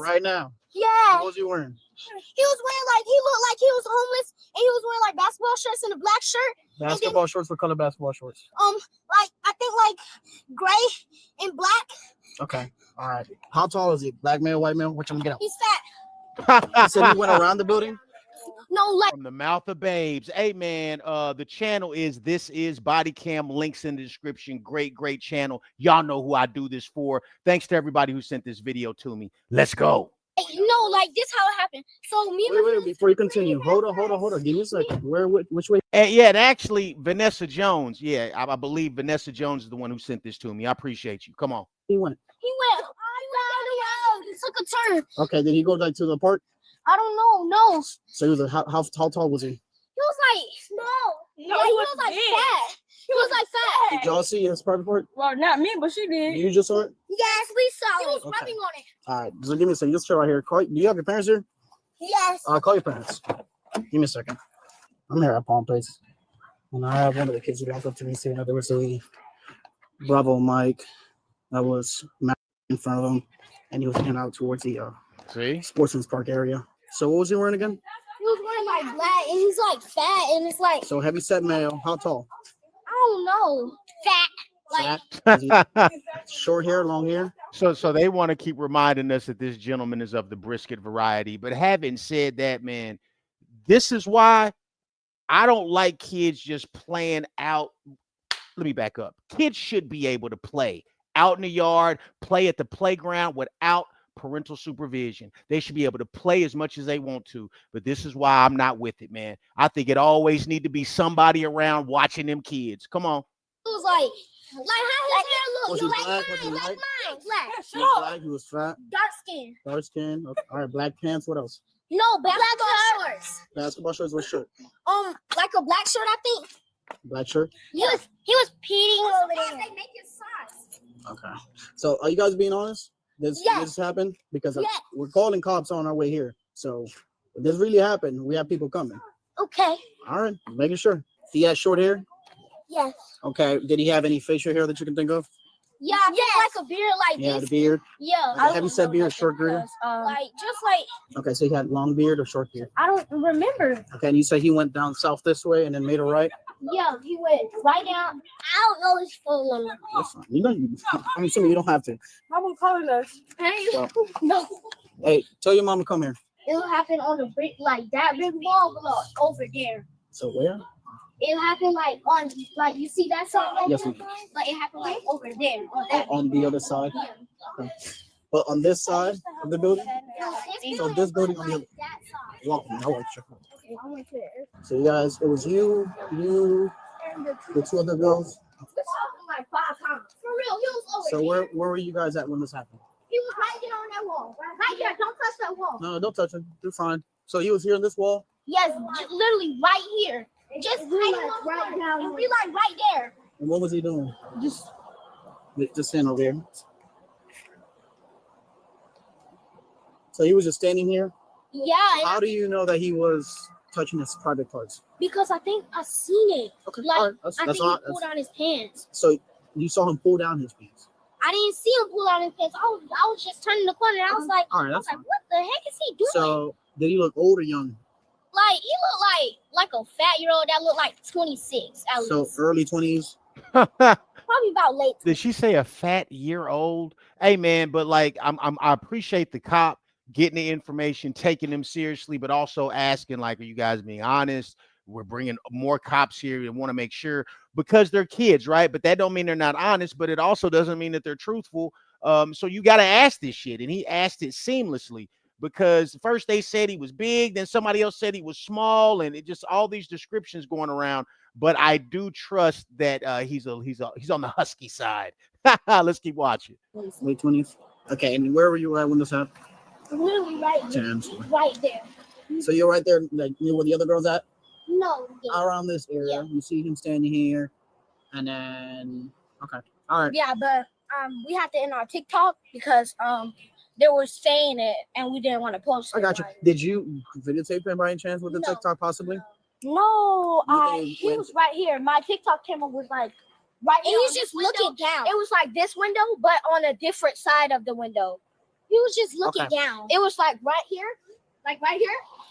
Right now. Yeah. What was he wearing? He was wearing like, he looked like he was homeless, and he was wearing like basketball shorts and a black shirt. Basketball shorts. What color basketball shorts? Like I think like gray and black. Okay. All right. How tall is he? Black male, white male? Which one get out? He's fat. He said he went around the building. No, like from the mouth of babes. Hey man, the channel is This Is Bodycam. Links in the description. Great channel. Y'all know who I do this for. Thanks to everybody who sent this video to me. Let's go. like this how it happened. So me and Wait, before you continue, hold on. Give me a second. Which way? Yeah, and actually, Vanessa Jones. Yeah, I believe Vanessa Jones is the one who sent this to me. I appreciate you. Come on. He went around the road. He took a turn. Okay, did he go like to the park? I don't know. No. So he was how tall was he? He was like he was like fat. He was like fat. Did y'all see his private part? Well, not me, but she did. You just saw it? Yes, we saw it. He was Okay. rubbing on it. All right, so give me a second. Just chill right here. Do you have your parents here? Yes. Call your parents. Give me a second. I'm here at Palm Place, and I have one of the kids who walked up to me saying that there was a Bravo Mike that was in front of him, and he was heading out towards the Sportsman's Park area. So what was he wearing again? He was wearing like black, and he's like fat, and it's like So heavy set male. How tall? I don't know. Fat. Fat. Short hair, long hair. So they want to keep reminding us that this gentleman is of the brisket variety. But having said that, man, this is why I don't like kids just playing out. Let me back up. Kids should be able to play out in the yard, play at the playground without parental supervision. They should be able to play as much as they want to. But this is why I'm not with it, man. I think it always need to be somebody around watching them kids. Come on. It was like how his hair look. Was he Like black? Was he mine, white? like mine. Black. He was black. He was fat. Dark skin. Dark skin. Okay. All right. Black pants. What else? No, basketball shorts. Basketball shorts. What shirt? Like a black shirt, I think. Black shirt. He was peeing over there. They make his size. Okay. So are you guys being honest? This happened because we're calling cops on our way here. So if this really happened, we have people coming. Okay. All right. Making sure. He had short hair. Yes. Okay. Did he have any facial hair that you can think of? Yeah, like a beard like Yeah, this. the beard. Yeah. Heavy set beard, short beard. Like just like. Okay, so he had long beard or short beard. I don't remember. Okay, and you say he went down south this way and then made a right. Yeah, he went right down. I don't know his phone number. That's fine. I'm assuming you don't have to. Mama calling us. Hey, So, no. hey, tell your mom to come here. It'll happen on the big, like that big wall over there. So where? It happened like on, like you see that side? Right Yes, there? ma'am. Like it happened like over there. On that On the other side. Okay. But on this side of the building? So this building on the other. that side. Walk me. I want to check out. Okay, I went there. So you guys, it was you, the two other girls. This happened like 5 times. For real, he was over So here. where were you guys at when this happened? He was right there on that wall. Right there. Don't touch that wall. No, don't touch it. You're fine. So he was here on this wall? Yes, literally right here. Just right down. And we like right there. And what was he doing? Just Standing over there. So he was just standing here? yeah. How do you know that he was touching his private parts? Because I think I seen it. Okay, Like all right. I think he pulled down his pants. So you saw him pull down his pants. I didn't see him pull out his pants. I was just turning the corner. And I was like, All right, that's fine. what the heck is he doing? So did he look old or young? Like he looked like a fat year old that looked like 26 at So least. early 20s. Probably about late. Did she say a fat year old? Hey man, but like I appreciate the cop getting the information, taking them seriously, but also asking like, are you guys being honest? We're bringing more cops here and want to make sure because they're kids, right? But that don't mean they're not honest, but it also doesn't mean that they're truthful. So you got to ask this shit, and he asked it seamlessly because first they said he was big, then somebody else said he was small, and it just all these descriptions going around. But I do trust that he's on the husky side. Let's keep watching. Late 20s. Okay, and where were you at when this happened? Literally right there. Right there. So you're right there, like near where the other girl's at? No. Yeah. Around this area. You see him standing here. And then okay. All right. Yeah, but we have to end our TikTok because they were saying it and we didn't want to post it. I got you. Did you videotape him by any chance with the No. TikTok possibly? No, You he was right here. My TikTok camera was like right here. And he's just looking down. It was like this window, but on a different side of the window. He was just looking Okay. down. It was like right here,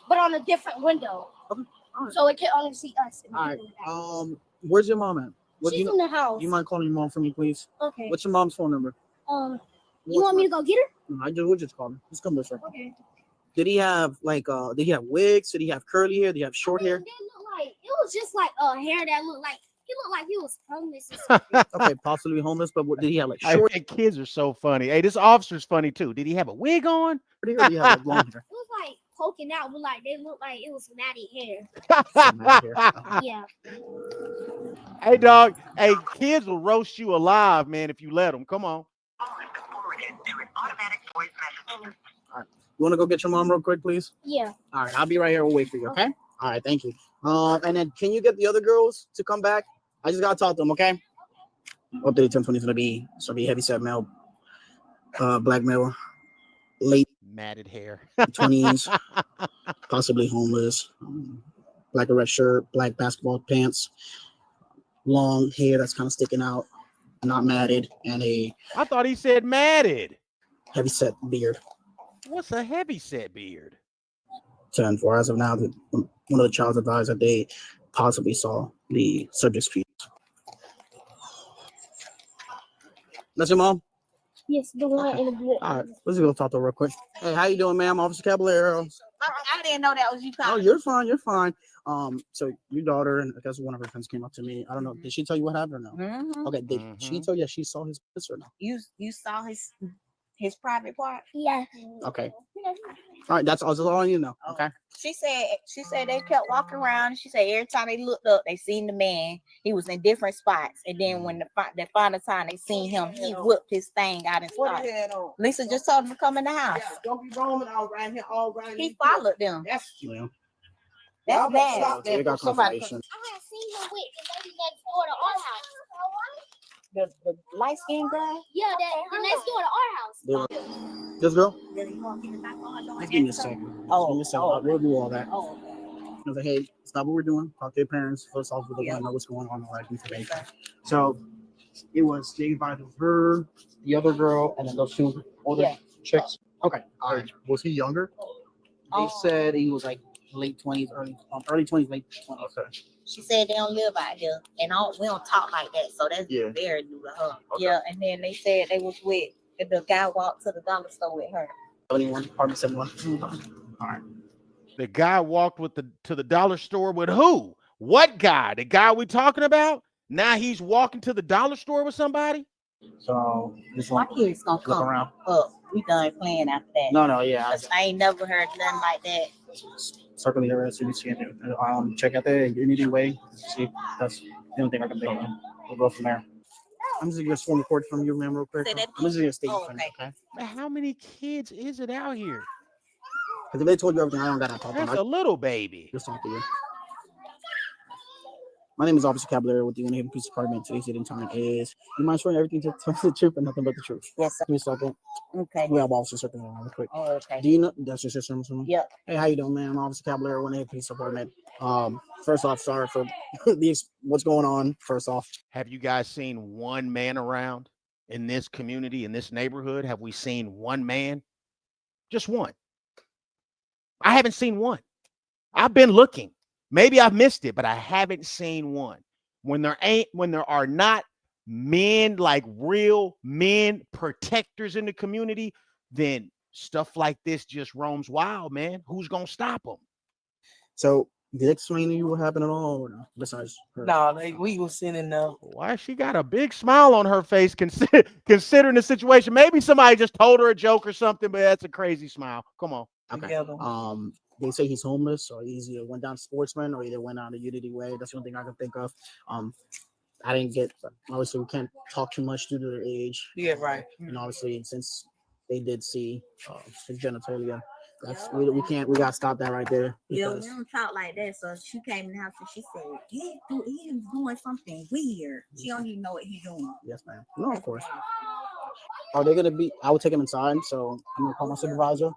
but on a different window. Okay. All right. So it could only see us. And All right. people in the back. Where's your mom at? What She's you in the house. You mind calling your mom for me, please? Okay. What's your mom's phone number? You want me to go get her? No, we'll just call her. Just come this way. Okay. Did he have did he have wigs? Did he have curly hair? Did he have short hair? They look like it was just like hair that looked like he was homeless or something. Okay, possibly homeless, but what, did he have like Hey, short man, kids are so funny. Hey, this officer's funny too. Did he have a wig on? hair or did he have like long hair? It was like poking out, but like they looked like it was matted hair. Some mad hair. Yeah. Hey, dog. Hey, kids will roast you alive, man, if you let them. Come on. You want to go get your mom real quick, please? Yeah. All right, I'll be right here. We'll wait for you. Okay. All right, thank you. And then can you get the other girls to come back? I just gotta talk to them. Okay. Update 1020 is gonna be heavy set male, black male, late Matted hair. 20s, possibly homeless, black or red shirt, black basketball pants, long hair that's kind of sticking out, not matted, and a I thought he said matted. heavy set beard. What's a heavy set beard? 10 for as of now, one of the child's advised that they possibly saw the subject's feet. That's your mom? Yes, the one in the blue. All right, let's go talk to her real quick. Hey, how you doing, ma'am? Officer Caballero. I didn't know that was you. Oh, you're fine. You're fine. So your daughter and I guess one of her friends came up to me. I don't know. Did she tell you what happened or no? Mm-hmm. Okay. Did she tell you that she saw his piss or no? You saw his private part. Yeah. Okay. All right. That's all I need to know. Okay. She said they kept walking around. And she said every time they looked up, they seen the man. He was in different spots. And then when the final time they seen him, he whipped his thing out and started. Lisa just told him to come in the house. Don't be roaming all around here, all around He here. followed them. That's Yeah. That's bad. Stop So we that. got Somebody- confirmation. I had seen him with the lady next door to our house. The light skinned girl. Yeah, the next door to our house. This girl? Oh, Just give me a second. Give me a second. We'll do all that. Oh, I was like, hey, it's not what we're doing. Talk to your parents. First off, we want to know what's going on, all that information. So it was they invited her, the other girl, and then those two older Yeah. chicks. Okay. All right. Was he younger? They Oh. said he was like late 20s, early 20s, late 20s. Okay. she said they don't live out here, and we don't talk like that, so that's Yeah. very new to her. Okay. Yeah, and then they said they was with the guy walked to the dollar store with her. 71, apartment 71. All right. The guy walked to the dollar store with who? What guy? The guy we talking about? Now he's walking to the dollar store with somebody? So this My one, kids gonna look come around. up. We done playing after that. No, yeah. 'Cause I ain't never heard nothing like that. Circle the area, CBC, and check out there. Anything way. See, that's the only thing I can think of. We'll go from there. I'm just gonna get one report from you, ma'am, real quick. Say that I'm just gonna state Oh, from you, okay? Man, how many kids is it out here? Because if they told you everything, I don't gotta talk to them. That's I a little baby. just talk to you. My name is Officer Caballero with the United Police Department. Today's date and time is. You mind showing everything to tell the truth and nothing but the truth? Yes, sir. Give me a second. Okay. We have Officer circling around real quick. Oh, okay. Do you know that's your sister? I'm assuming? Yep. Hey, how you doing, man? I'm Officer Caballero, United Police Department. First off, sorry for what's going on. First off, Have you guys seen one man around in this community, in this neighborhood? Have we seen one man? Just one. I haven't seen one. I've been looking. Maybe I've missed it, but I haven't seen one. When there are not men, like real men, protectors in the community, then stuff like this just roams wild, man. Who's gonna stop them? so did they explain to you what happened at all? Or no? Besides her? No, we was sitting there. Why she got a big smile on her face, considering the situation? Maybe somebody just told her a joke or something, but that's a crazy smile. Come on. Okay. Together. They say he's homeless, or he's either went down to Sportsman, or either went down to Unity Way. That's the only thing I can think of. I didn't get. Obviously, we can't talk too much due to their age, Yeah, right. and obviously, since they did see his genitalia, that's we can't. We gotta stop that right there. Yeah, we Because, don't talk like that. So she came in the house and she said, he was doing something weird. She don't even know what he's doing. yes, ma'am. No, of course. Are they gonna be? I will take him inside, so I'm gonna call my supervisor.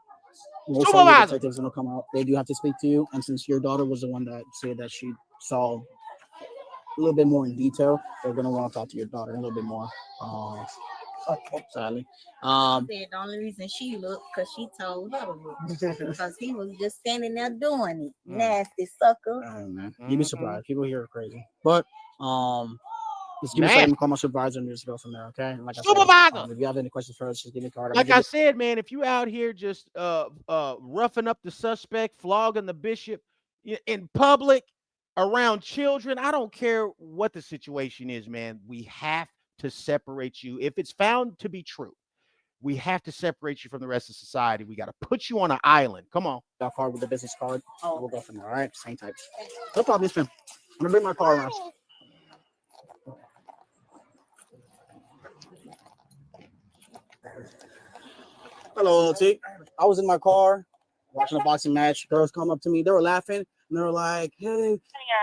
Most likely the Supervisor! detectives gonna come out. They do have to speak to you, and since your daughter was the one that said that she saw a little bit more in detail, they're gonna want to talk to your daughter a little bit more. Sadly. Said the only reason she looked because she told her to look. Because he was just standing there doing it. Nasty sucker. I don't know. You'd be surprised. People here are crazy. But just give me a Man. second to call my supervisor and just go from there, okay? Like I said, Supervisor! if you have any questions for us, just give me a card. Like I said, man, if you out here just roughing up the suspect, flogging the bishop in public around children, I don't care what the situation is, man. We have to separate you. If it's found to be true, we have to separate you from the rest of society. We got to put you on an island. Come on. Got card with the business card. We'll go from there, all right? Same types. No problem, Miss Pim. I'm gonna bring my car around. Hello, LT. I was in my car watching a boxing match. Girls come up to me. They were laughing and they were like, "Hey,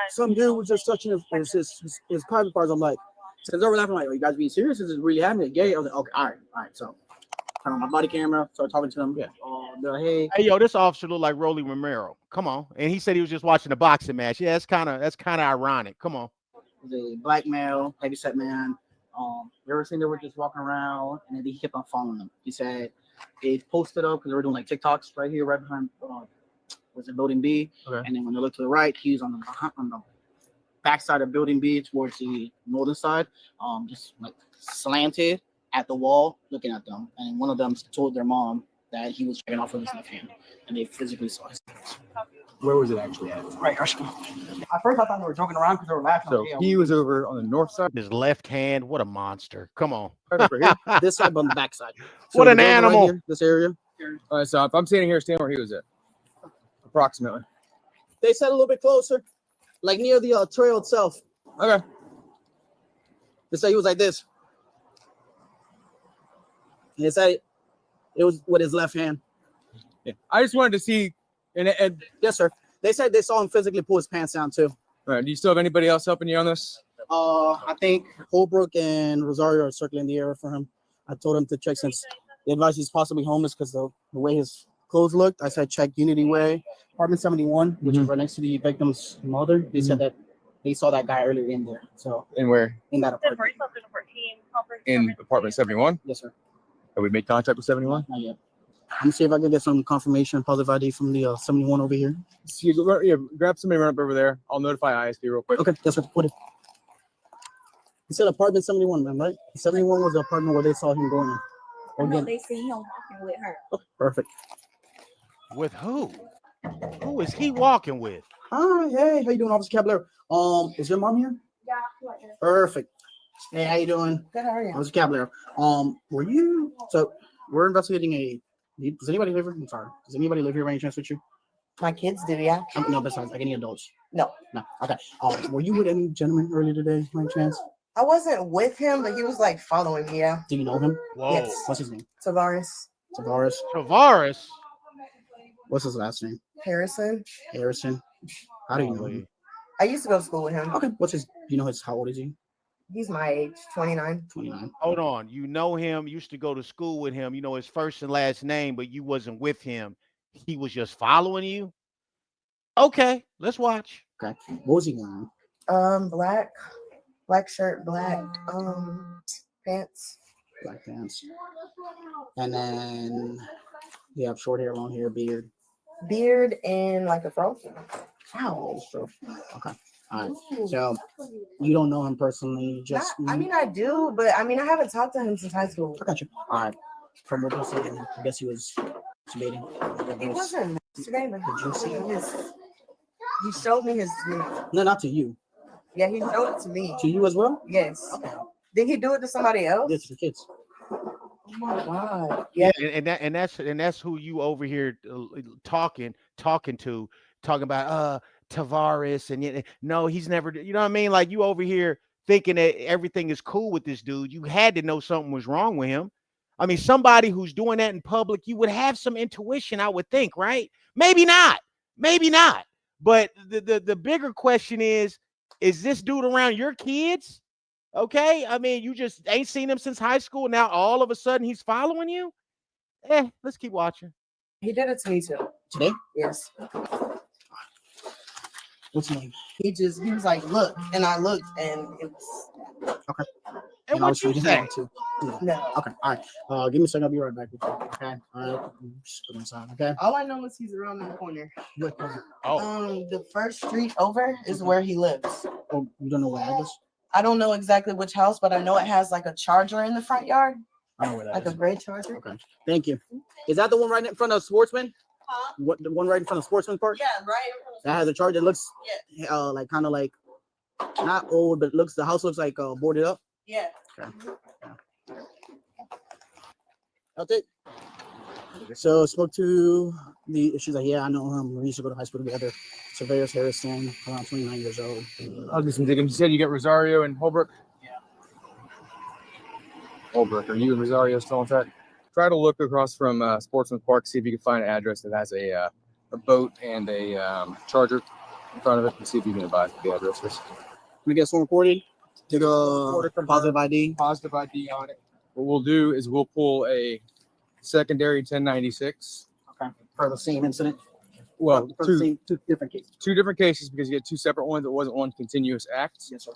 some dude was just touching his private parts." I'm like, since they were laughing, like, "Are you guys being serious? Is this really happening? Gay?" I was like, "Okay, all right." So, turn on my body camera, started talking to them. Yeah. They're like, "Hey, yo, this officer looked like Rolly Romero. Come on. And he said he was just watching a boxing match. Yeah, that's kind of ironic. Come on. the black male, heavyset man. You ever seen they were just walking around and then he kept on following them. He said they posted up because they were doing like TikToks right here, right behind was it building B. Okay. And then when they look to the right, he was on the back side of building B towards the northern side, just like slanted at the wall, looking at them. And one of them told their mom that he was checking off with his left hand, and they physically saw his hands. Where was it actually at? Right. At first, I thought they were joking around because they were laughing. So he was over on the north side. His left hand. What a monster. Come on. Right over here. This side, but on the back side. What the an building animal. Right here, this area. All right, so if I'm standing here, stand where he was at, approximately. They said a little bit closer, like near the trail itself. Okay. They said he was like this. And they said it was with his left hand. Yeah. I just wanted to see, and Yes, sir. They said they saw him physically pull his pants down too. all right, do you still have anybody else helping you on this? I think Holbrook and Rosario are circling the area for him. I told him to check since they advised he's possibly homeless because the way his clothes looked. I said check Unity Way, apartment 71, which is right next to the victim's mother. They said that they saw that guy earlier in there. So And where? in that apartment. In apartment 71. Yes, sir. Have we made contact with 71? Not yet. I'm gonna see if I can get some confirmation, positive ID from the 71 over here. So grab somebody, run up over there. I'll notify ISP real quick. Okay, yes, sir. What? He said apartment 71, man, right? 71 was the apartment where they saw him going in. I know they see him walking with her. Okay, perfect. With who? Who is he walking with? Hi, hey, how you doing, Officer Caballero? Is your mom here? Yeah. Perfect. Hey, how you doing? Good, how are you? Officer Caballero. Were you? So we're investigating does anybody live here? I'm sorry. Does anybody live here by any chance with you? My kids do, yeah? No, besides like any adults. No. No. Okay. Were you with any gentleman earlier today by any chance? I wasn't with him, but he was like following me. Yeah, Do you know him? Whoa. Yes. What's his name? Tavares Tavares. Tavares. What's his last name? Harrison. Harrison. How do you know him? I used to go to school with him. Okay. What's his? Do you know his? How old is he? He's my age, 29. 29. Hold on. You know him, used to go to school with him. You know his first and last name, but you wasn't with him. He was just following you. Okay, let's watch. Okay. What was he wearing? Black shirt, black pants. Black pants. And then you have short hair, long hair, beard. Beard and like a fro. Ow. Okay. All right. So you don't know him personally, just I mean, I do, but I mean, I haven't talked to him since high school. I got you. All right. From what you're saying, I guess he was debating. He wasn't masturbating. Did you see him? He showed me his. No, not to you. Yeah, he showed it to me. To you as well? Yes. Okay. Did he do it to somebody else? Yeah, to the kids. Oh my God. Yeah. And that's who you over here talking about Tavares and no, he's never, you know what I mean? Like you over here thinking that everything is cool with this dude. You had to know something was wrong with him. I mean, somebody who's doing that in public, you would have some intuition, I would think, right? Maybe not. But the bigger question is this dude around your kids? Okay. I mean, you just ain't seen him since high school. Now all of a sudden he's following you. Let's keep watching. He did it to me too. Today? Yes. What's his name? He was like, look, and I looked, and it was. Okay. And what obviously you just say? want to. Yeah. No. Okay. All right. Give me a second. I'll be right back with you. Okay. All right. Just put it inside. Okay. All I know is he's around that corner. What corner? Oh, The first street over is where he lives. Oh, you don't know where that is? I don't know exactly which house, but I know it has like a charger in the front yard, I know where that like is. a gray charger. Okay. Thank you. Is that the one right in front of Sportsman? Huh? What the one right in front of Sportsman Park? Yeah, right. That has a charger. It looks like kind of like not old, but the house looks like boarded up. Yeah. Okay. That's it. So spoke to she's like, yeah, I know him. We used to go to high school together. Surveyors Harrison, around 29 years old. I'll do some digging. You said you got Rosario and Holbrook? Yeah. Holbrook, are you and Rosario still in touch? Try to look across from Sportsman Park, see if you can find an address that has a boat and a charger in front of it, and see if you can advise the address. Let me get some recorded. Take a positive ID. Positive ID on it. What we'll do is we'll pull a secondary 1096. Okay. For the same incident. Well, For the same two different cases. two different cases because you get two separate ones. It wasn't one continuous act. Yes, sir.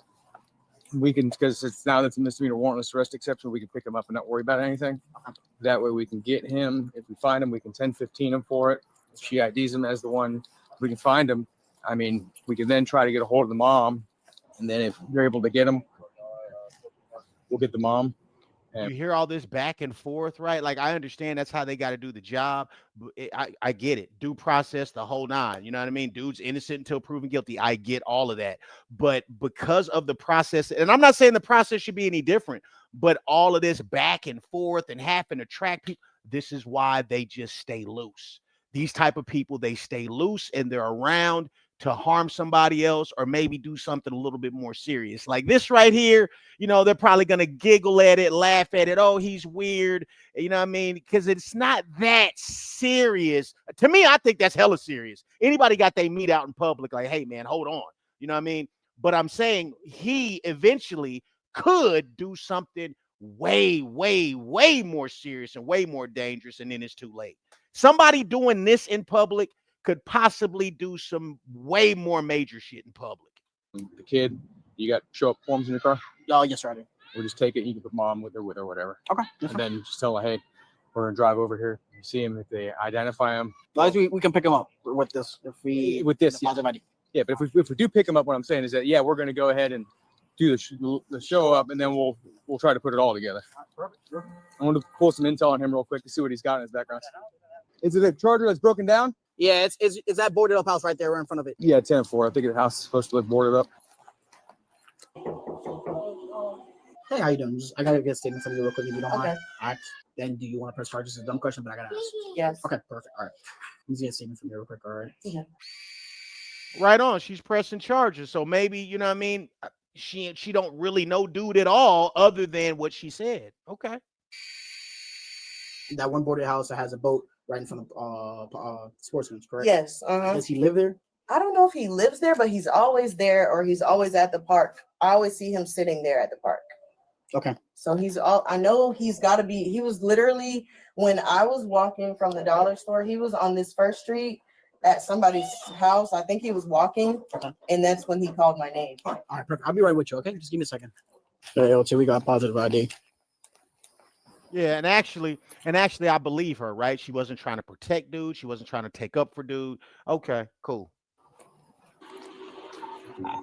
We can, because it's now that's a misdemeanor warrantless arrest exception, we can pick him up and not worry about anything. That way we can get him. If we find him, we can 1015 him for it. If she IDs him as the one, we can find him. I mean, we can then try to get a hold of the mom. And then if they're able to get him, we'll get the mom. you hear all this back and forth, right? Like, I understand that's how they got to do the job. But I get it. Due process, the whole nine. You know what I mean? Dude's innocent until proven guilty. I get all of that. But because of the process, and I'm not saying the process should be any different, but all of this back and forth and having to track people, this is why they just stay loose. These type of people, they stay loose and they're around to harm somebody else or maybe do something a little bit more serious. Like this right here, you know, they're probably going to giggle at it, laugh at it. Oh, he's weird. You know what I mean? Because it's not that serious. To me, I think that's hella serious. Anybody got their meat out in public, like, hey, man, hold on. You know what I mean? But I'm saying he eventually could do something way, way, way more serious and way more dangerous, and then it's too late. Somebody doing this in public could possibly do some way more major shit in public. The kid, you got show up forms in your car? Oh, yes, sir, I do. We'll just take it. You can put mom with her, whatever. Okay. Yes, And then just tell her, hey, we're gonna drive over here. You see him. If they identify him, we can pick him up with this. If we with this, positive ID. yeah. But if we do pick him up, what I'm saying is that we're gonna go ahead and do the show up, and then we'll try to put it all together. I want to pull some intel on him real quick to see what he's got in his background. Is it a charger that's broken down? Yeah, it's that boarded up house right there in front of it. Yeah, 10-4. I think the house is supposed to look boarded up. Hey, how you doing? I gotta get a statement from you real quick if you don't mind. Okay. All right. Then do you want to press charges? It's a dumb question, but I gotta ask. Yes. Okay, perfect. All right. Let me get a statement from you real quick. All right. Yeah. Right on. She's pressing charges. So maybe, you know what I mean? She don't really know dude at all other than what she said. Okay. That one boarded house that has a boat right in front of Sportsman's, correct? Yes. Does he live there? I don't know if he lives there, but he's always there or he's always at the park. I always see him sitting there at the park. Okay. So I know he's got to be, he was literally, when I was walking from the dollar store, he was on this first street at somebody's house. I think he was walking, and that's when he called my name. All right, perfect. I'll be right with you, okay? Just give me a second. Hey, OT, we got positive ID. Yeah, and actually, I believe her, right? She wasn't trying to protect dude. She wasn't trying to take up for dude. Okay, cool.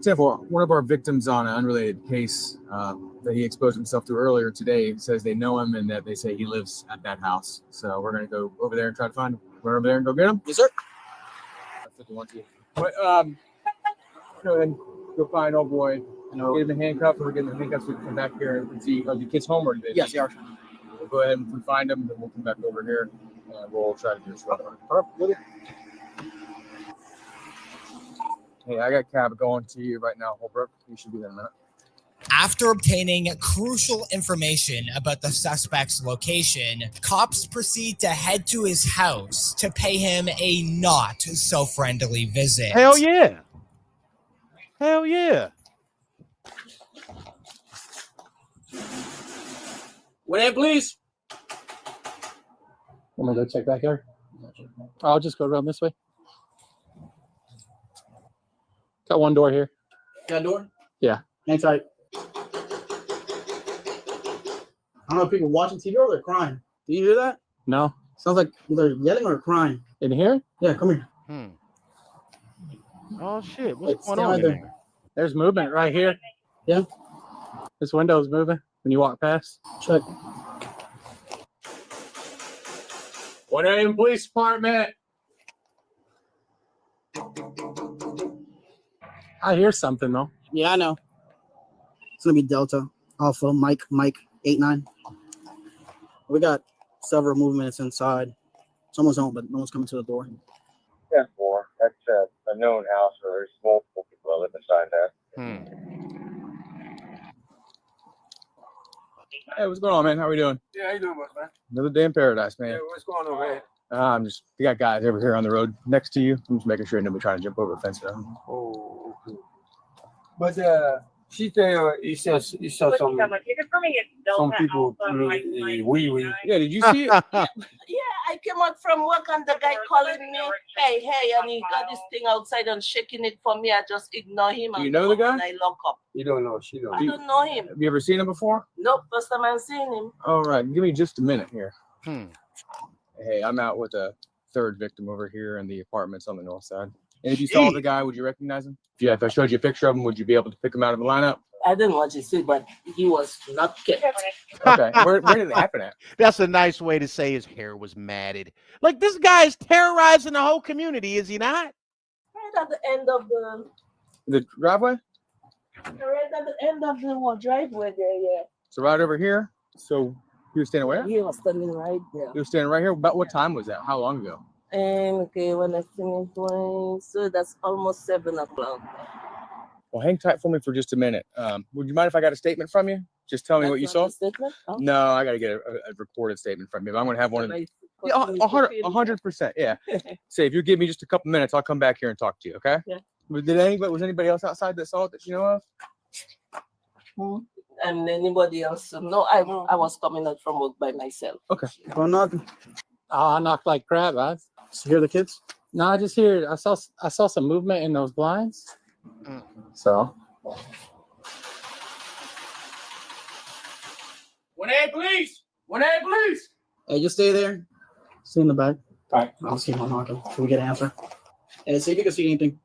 10-4. One of our victims on an unrelated case that he exposed himself to earlier today says they know him and that they say he lives at that house. So we're gonna go over there and try to find him. Run over there and go get him. Yes, sir. But go ahead and go find old boy. No. Get him in handcuffs. We're getting the handcuffs. We can come back here and see. Are the kids home or did they? Yes, they are. We'll go ahead and find them, then we'll come back over here and we'll try to do this. Perfect. Hey, I got cab going to you right now, Holbrook. You should be there in a minute. After obtaining crucial information about the suspect's location, cops proceed to head to his house to pay him a not so friendly visit. Hell yeah. Hell yeah. Wait in, please. I'm gonna go check back here. I'll just go around this way. Got one door here. Got a door? Yeah. Hang tight. I don't know if people watching TV or they're crying. Do you hear that? No. Sounds like they're yelling or crying. In here? Yeah, come here. Oh shit! What's Wait, going stand on right in there. there? There's movement right here. Yeah. This window's moving when you walk past. Check. 1AM Police Department. I hear something though. Yeah, I know. It's gonna be Delta Alpha Mike 89. We got several movements inside. Someone's home, but no one's coming to the door. 10-4. That's a known house where there's multiple people that live inside that. Hey, what's going on, man? How we doing? Yeah, how you doing, man? Another day in paradise, man. Yeah, what's going on, man? We got guys over here on the road next to you. I'm just making sure nobody trying to jump over the fence. Oh, okay. But she said you saw some people wee. Yeah, did you see it? Yeah, I came out from work and the guy calling me, hey, and he got this thing outside and shaking it for me. I just ignore him. Do you know the guy? And I lock up. You don't know, she don't. I don't know him. Have you ever seen him before? Nope, first time I've seen him. All right, give me just a minute here. Hey, I'm out with a third victim over here in the apartments on the north side. And if you saw the guy, would you recognize him? Yeah, if I showed you a picture of him, would you be able to pick him out of the lineup? I didn't watch his suit, but he was not kept. Okay, where did it happen at? That's a nice way to say his hair was matted. Like, this guy is terrorizing the whole community, is he not? Right at the end of The driveway? right at the end of the driveway there, yeah. So right over here. So he was standing where? He was standing right there. He was standing right here. About what time was that? How long ago? Okay, when I finished playing, so that's almost 7 o'clock. Well, hang tight for me for just a minute. Would you mind if I got a statement from you? Just tell me what you saw. Statement? Oh. No, I got to get a recorded statement from you. But I'm going to have one. Can Yeah, 100%. Yeah. Say, if you give me just a couple minutes, I'll come back here and talk to you. Okay? Yeah. Was anybody else outside that saw it that you know of? And anybody else? No, I was coming out from work by myself. Okay. Go knock. Oh, I knocked like crap, guys. You hear the kids? No, I just hear. I saw some movement in those blinds. So. 1AM Police! 1AM Police! Hey, just stay there. Stay in the back. All right. I'll see one knocking. Till we get an answer. And see if you can see anything.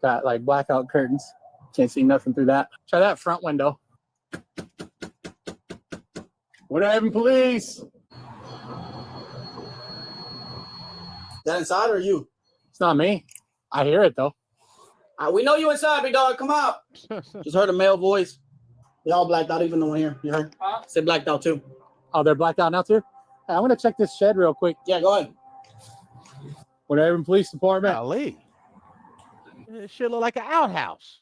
Got like blackout curtains. Can't see nothing through that. Try that front window. 1AM Police! That inside or you? It's not me. I hear it though. We know you inside, big dog. Come out. Just heard a male voice. They all blacked out, even the one here. You heard? They blacked out too. Oh, they're blacked out now too? Hey, I'm gonna check this shed real quick. Yeah, go ahead. 1AM Police Department. Golly. This shit look like an outhouse.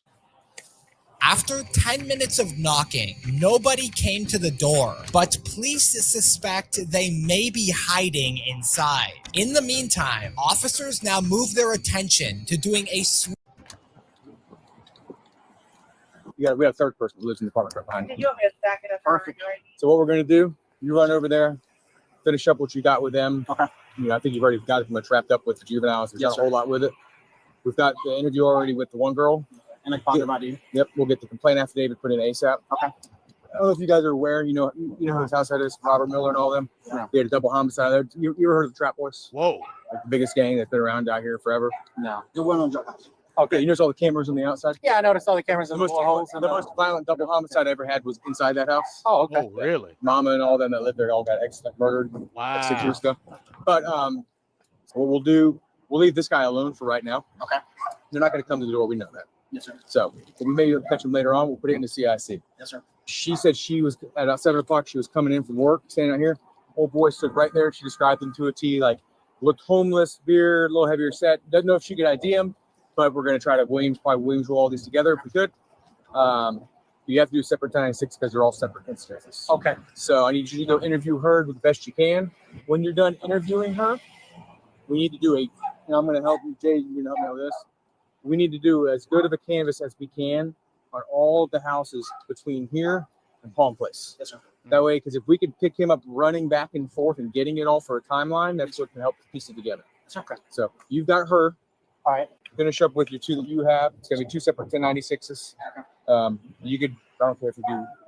After 10 minutes of knocking, nobody came to the door, but police suspect they may be hiding inside. In the meantime, officers now move their attention to doing a sweep. We have a third person who lives in the apartment right behind Did you. you want me to stack it up? Perfect. So what we're going to do, you run over there, finish up what you got with them. Okay. I think you've already got it wrapped up with the juveniles. There's Yes, not a whole lot with it. We've got the interview already with the one girl. And I found about you. Yep, we'll get the complaint affidavit put in ASAP. Okay. I don't know if you guys are aware, you know whose house that is, Robert Miller and all them. Yeah. They had a double homicide there. You ever heard of the Trap Boys? Whoa. Like the biggest gang that's been around out here forever. No. It went on drug house. Okay, you notice all the cameras on the outside? Yeah, I noticed all the cameras The in the holes. the most violent double homicide I ever had was inside that house. Oh, okay. Oh, really? Mama and all them that lived there all got murdered. Wow. 6 years ago. But so what we'll do, we'll leave this guy alone for right now. Okay. They're not going to come to the door. We know that. Yes, sir. So we may catch him later on. We'll put it in the CIC. Yes, sir. She said she was at about 7 o'clock. She was coming in from work, standing out here. Old boy stood right there. She described him to a T, like looked homeless, beard, a little heavier set. Doesn't know if she could ID him, but we're going to try to Williams roll all these together if we could. You have to do separate 1096 because they're all separate instances. Okay. So I need you to go interview her the best you can. When you're done interviewing her, we need to do I'm going to help you, Jay. You're going to help me with this. We need to do as good of a canvas as we can on all of the houses between here and Palm Place. Yes, sir. That way, because if we could pick him up running back and forth and getting it all for a timeline, that's what can help piece it together. It's okay. So you've got her. All right. Finish up with your two that you have. It's going to be two separate 1096s. You could I don't care if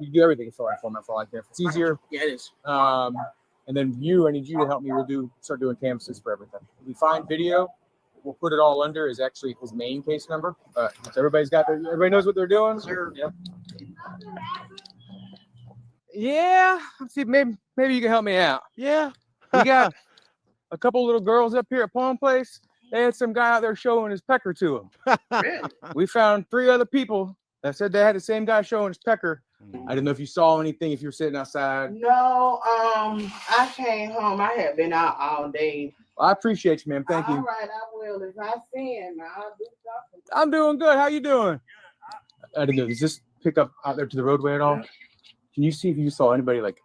you do everything in fill out format for all I care. If it's easier, Yeah, it is. and then I need you to help me. We'll start doing canvases for everything. If we find video, we'll put it all under is actually his main case number. So everybody knows what they're doing. Sure. Yep. Yeah. Let's see. Maybe you can help me out. Yeah. We got a couple little girls up here at Palm Place. They had some guy out there showing his pecker to them. Really? We found 3 other people that said they had the same guy showing his pecker. I didn't know if you saw anything, if you were sitting outside. No, I came home. I had been out all day. I appreciate you, man. Thank you. All right, I will. If I see him, I'll do something. I'm doing good. How you doing? I didn't know. Does this pick up out there to the roadway at all? Can you see if you saw anybody like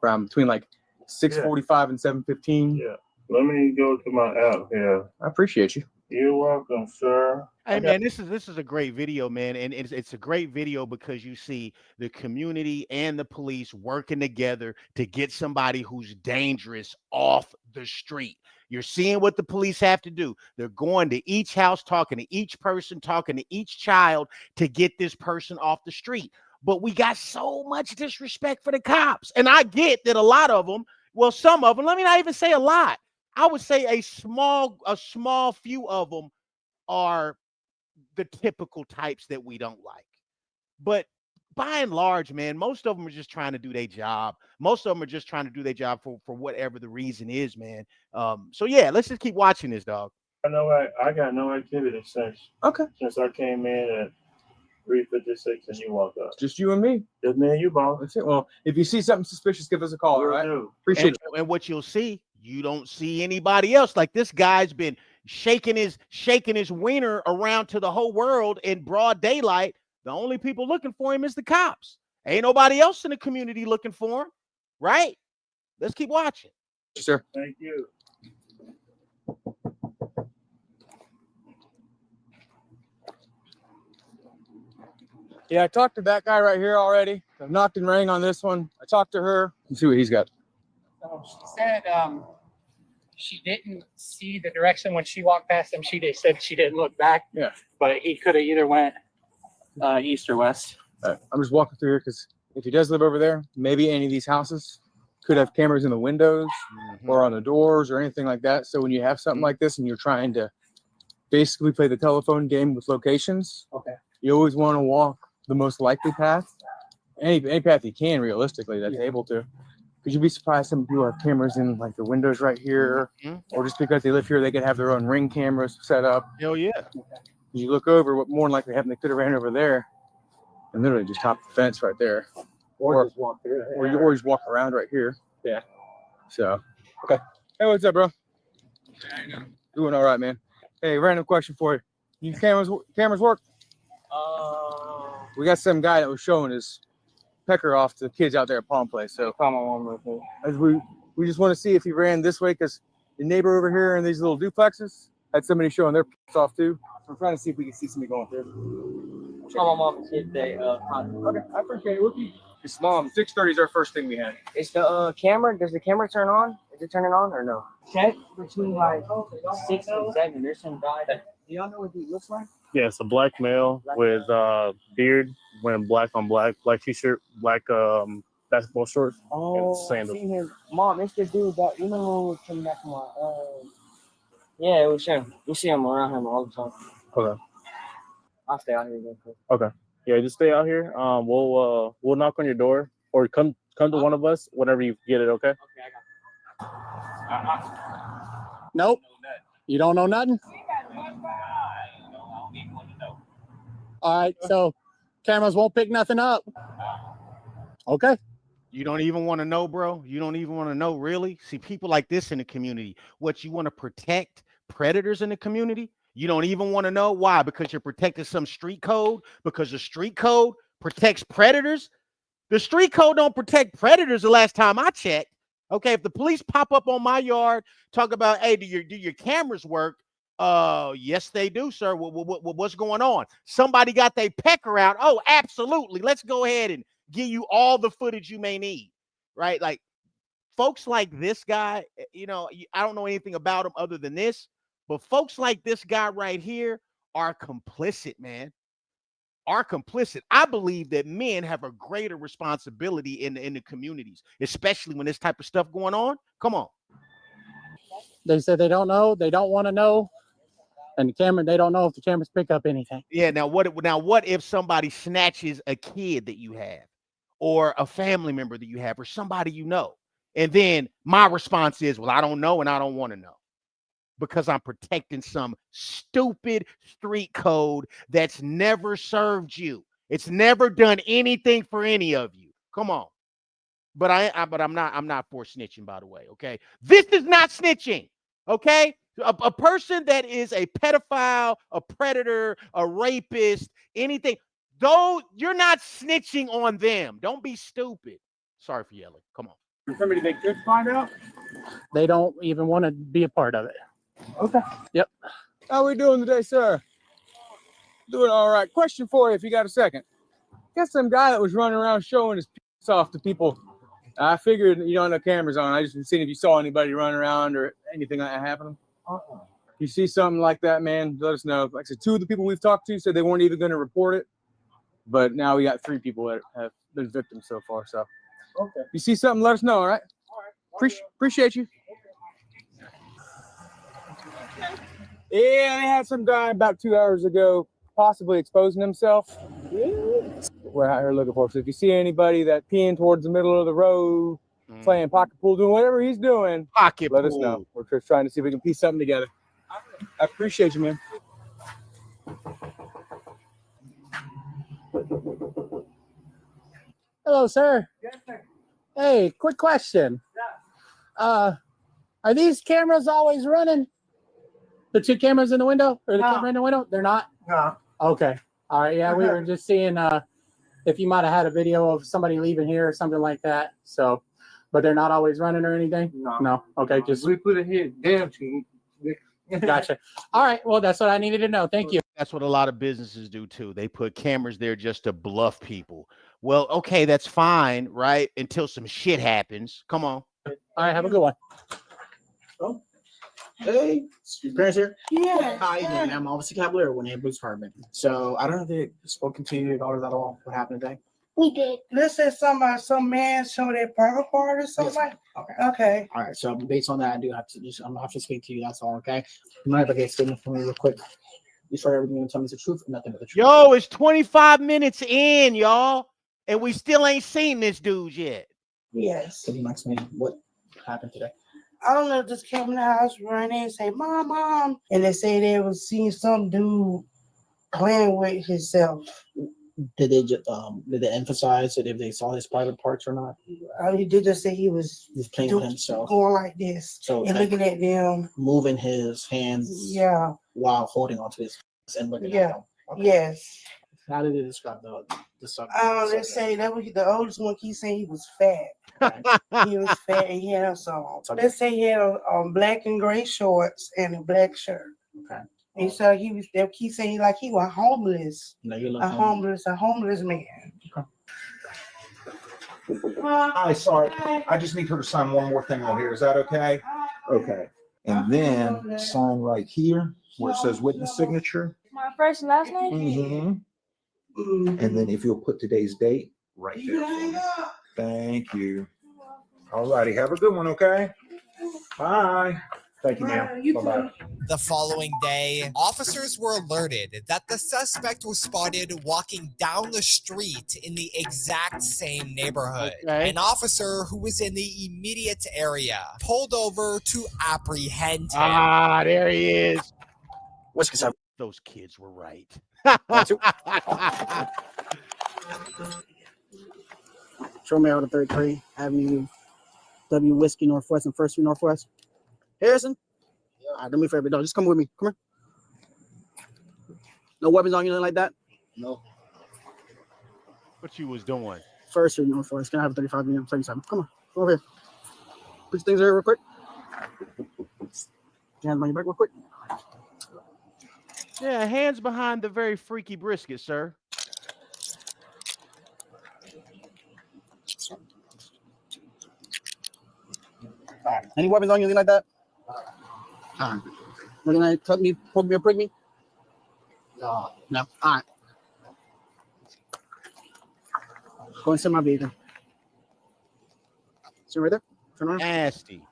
from between like 6:45 and 7:15? Yeah. Let me go to my app here. I appreciate you. You're welcome, sir. Hey man, this is a great video, man, and it's a great video because you see the community and the police working together to get somebody who's dangerous off the street. You're seeing what the police have to do. They're going to each house, talking to each person, talking to each child to get this person off the street. But we got so much disrespect for the cops, and I get that a lot of them, well, some of them. Let me not even say a lot. I would say a small few of them are the typical types that we don't like. But by and large, man, most of them are just trying to do their job. Most of them are just trying to do their job for whatever the reason is, man. So yeah, let's just keep watching this, dog. I got no activity since I came in at 3:56 and you walked up. Just you and me. Just me and you, boss. That's it. Well, if you see something suspicious, give us a call. All right. Appreciate you. And what you'll see, you don't see anybody else. Like this guy's been shaking his wiener around to the whole world in broad daylight. The only people looking for him is the cops. Ain't nobody else in the community looking for him, right? Let's keep watching. Sir. Thank you. Yeah, I talked to that guy right here already. I've knocked and rang on this one. I talked to her. Let's see what he's got. She said she didn't see the direction when she walked past him. She said she didn't look back. Yeah. But he could have either went east or west. All right, I'm just walking through here because if he does live over there, maybe any of these houses could have cameras in the windows or on the doors or anything like that. So when you have something like this and you're trying to basically play the telephone game with locations, you always want to walk the most likely path, any path you can realistically that's able to. Because you'd be surprised some people have cameras in like the windows right here, or just because they live here, they could have their own Ring cameras set up. Hell yeah. You look over, what more than likely happened, they could have ran over there and literally just topped the fence right there. Or just walk through. Or just walk around right here. Yeah. So, okay. Hey, what's up, bro? Doing all right, man. Hey, random question for you. You cameras work? We got some guy that was showing his pecker off to the kids out there at Palm Place. So Call my mom real quick. as we just want to see if he ran this way because the neighbor over here in these little duplexes had somebody showing their off too. So we're trying to see if we can see somebody going through. Call my mom and see if they Okay, I appreciate it. His mom, 6:30 is our first thing we had. Is the camera, does the camera turn on? Is it turning on or no? Check between like 6 and 7. There's some guy that, do y'all know what he looks like? Yeah, it's a black male with beard, wearing black on black t-shirt, black basketball shorts, and sandals. See him. Mom, it's the dude that, you know, who came back from my, yeah, it was him. We see him around him all the time. Okay. I'll stay out here real quick. Okay. Yeah, just stay out here. We'll knock on your door or come to one of us whenever you get it. Okay. Okay, I got it. Nope. You don't know nothing? All right, so cameras won't pick nothing up. Okay. You don't even want to know, bro. You don't even want to know, really. See, people like this in the community, what you want to protect predators in the community, you don't even want to know. Why? Because you're protecting some street code, because the street code protects predators. The street code don't protect predators the last time I checked. Okay, if the police pop up on my yard, talk about, hey, do your cameras work? Yes, they do, sir. What's going on? Somebody got their pecker out. Oh, absolutely. Let's go ahead and give you all the footage you may need, right? Like folks like this guy, you know, I don't know anything about him other than this, but folks like this guy right here are complicit, man. are complicit. I believe that men have a greater responsibility in the communities, especially when this type of stuff going on. Come on. They said they don't know, they don't want to know, and the camera, they don't know if the cameras pick up anything. Yeah. Now what if somebody snatches a kid that you have, or a family member that you have, or somebody you know, and then my response is, well, I don't know and I don't want to know, because I'm protecting some stupid street code that's never served you. It's never done anything for any of you. Come on. But I'm not for snitching, by the way. Okay. This is not snitching. Okay. A person that is a pedophile, a predator, a rapist, anything, though, you're not snitching on them. Don't be stupid. Sorry for yelling. Come on. Somebody they could find out. They don't even want to be a part of it. Okay. Yep. How we doing today, sir? Doing all right. Question for you, if you got a second. Got some guy that was running around showing his piss off to people. I figured you don't have cameras on. I just been seeing if you saw anybody running around or anything like that happening. You see something like that, man, let us know. Like I said, 2 of the people we've talked to said they weren't even going to report it. But now we got 3 people that have been victims so far. So okay. If you see something, let us know, all right? All right. Appreciate you. Yeah, they had some guy about 2 hours ago possibly exposing himself. We're out here looking for. So if you see anybody that peeing towards the middle of the road, playing pocket pool, doing whatever he's doing, let us know. We're just trying to see if we can piece something together. I appreciate you, man. Hello, sir. Yes, sir. Hey, quick question. Are these cameras always running? The 2 cameras in the window, or the camera in the window? They're not? No. Okay. All right. Yeah, we were just seeing if you might have had a video of somebody leaving here or something like that. So, but they're not always running or anything? No. Okay. Just we put it here. Damn team. Gotcha. All right. Well, that's what I needed to know. Thank you. That's what a lot of businesses do too. They put cameras there just to bluff people. Well, okay, that's fine, right? Until some shit happens. Come on. All right. Have a good one. Oh. Hey, your parents here? Yeah. Hi, I'm Officer Cavalier with the police department. So I don't know if they spoken to you about it at all. What happened today? We did. Let's say some man showed their private part or something like. Okay. All right. So based on that, I'm gonna have to speak to you. That's all. Okay. You might have to get a statement from me real quick. You swear everything and tell me the truth and nothing but the truth. Yo, it's 25 minutes in, y'all, and we still ain't seen this dude yet. Yes. Can you explain what happened today? I don't know. Just came in the house running and say, "Mom," and they say they was seeing some dude playing with himself. Did they emphasize that if they saw his private parts or not? He did just say he was playing with himself, going like this, so and looking at them, moving his hands, while holding onto his and looking at them. Okay. Yes. How did they describe the subject? They say that was the oldest one. Keep saying he was fat. He was fat and he had some. They say he had black and gray shorts and a black shirt. Okay. And so they keep saying he was homeless. No, you look a homeless man. Okay. Hi, sorry. I just need her to sign one more thing on here. Is that okay? Okay. And then sign right here where it says witness signature. My first and last name? Mm-hmm. And then if you'll put today's date right there. For me. Thank you. All righty. Have a good one, okay? Bye. Thank you, ma'am. Bye-bye. The following day, officers were alerted that the suspect was spotted walking down the street in the exact same neighborhood. Okay. An officer who was in the immediate area pulled over to apprehend him. Ah, there he is. What's up? Those kids were right. Show me out of 33 Avenue W Whiskey Northwest and First Street Northwest. Harrison? All right, do me a favor, dog. Just come with me. Come here. No weapons on you, nothing like that? No. What you was doing? First Street Northwest. Can I have 35 minutes? 37. Come on. Come over here. Put your things there real quick. Hands on your back real quick. Yeah, hands behind the very freaky brisket, sir. All right. Any weapons on you, anything like that? Looking at cut me, poke me, or prick me? No. All right. Go inside my vehicle. See right there? Turn around. Nasty.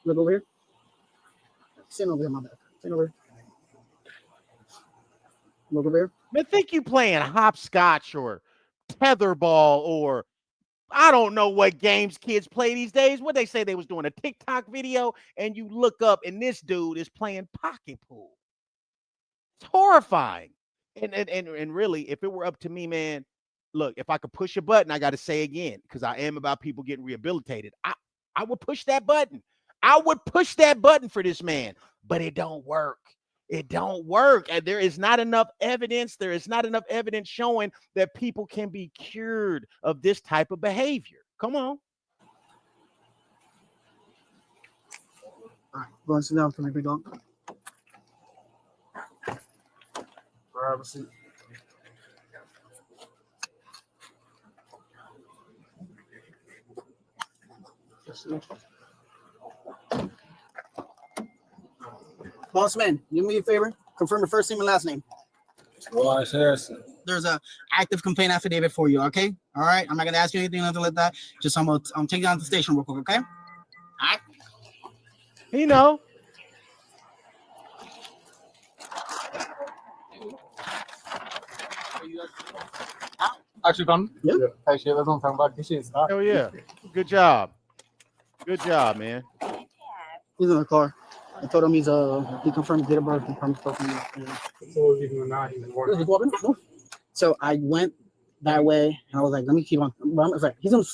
Look over here. Stand over here, my bad. Stand over here. Look over here. Man, think you playing hopscotch or tetherball or I don't know what games kids play these days. What they say they was doing a TikTok video and you look up and this dude is playing pocket pool. It's horrifying. And really, if it were up to me, man, look, if I could push a button, I got to say again, because I am about people getting rehabilitated. I would push that button. I would push that button for this man, but it don't work. It don't work. And there is not enough evidence. There is not enough evidence showing that people can be cured of this type of behavior. Come on. All right, go and sit down for me, big dog. Grab a seat. Boss man, do me a favor. Confirm the first name and last name. Elias Harrison. There's a active complaint affidavit for you. Okay. All right. I'm not gonna ask you anything, nothing like that. Just I'm take you down to the station real quick. Okay. All right. You know. Actually, done. Yeah. Actually, that's what I'm talking about. This is not. Oh yeah. Good job. Good job, man. He's in the car. I told him he confirmed date of birth, confirmed stuff. So I went that way and I was like, let me keep on. But I was like, he's in,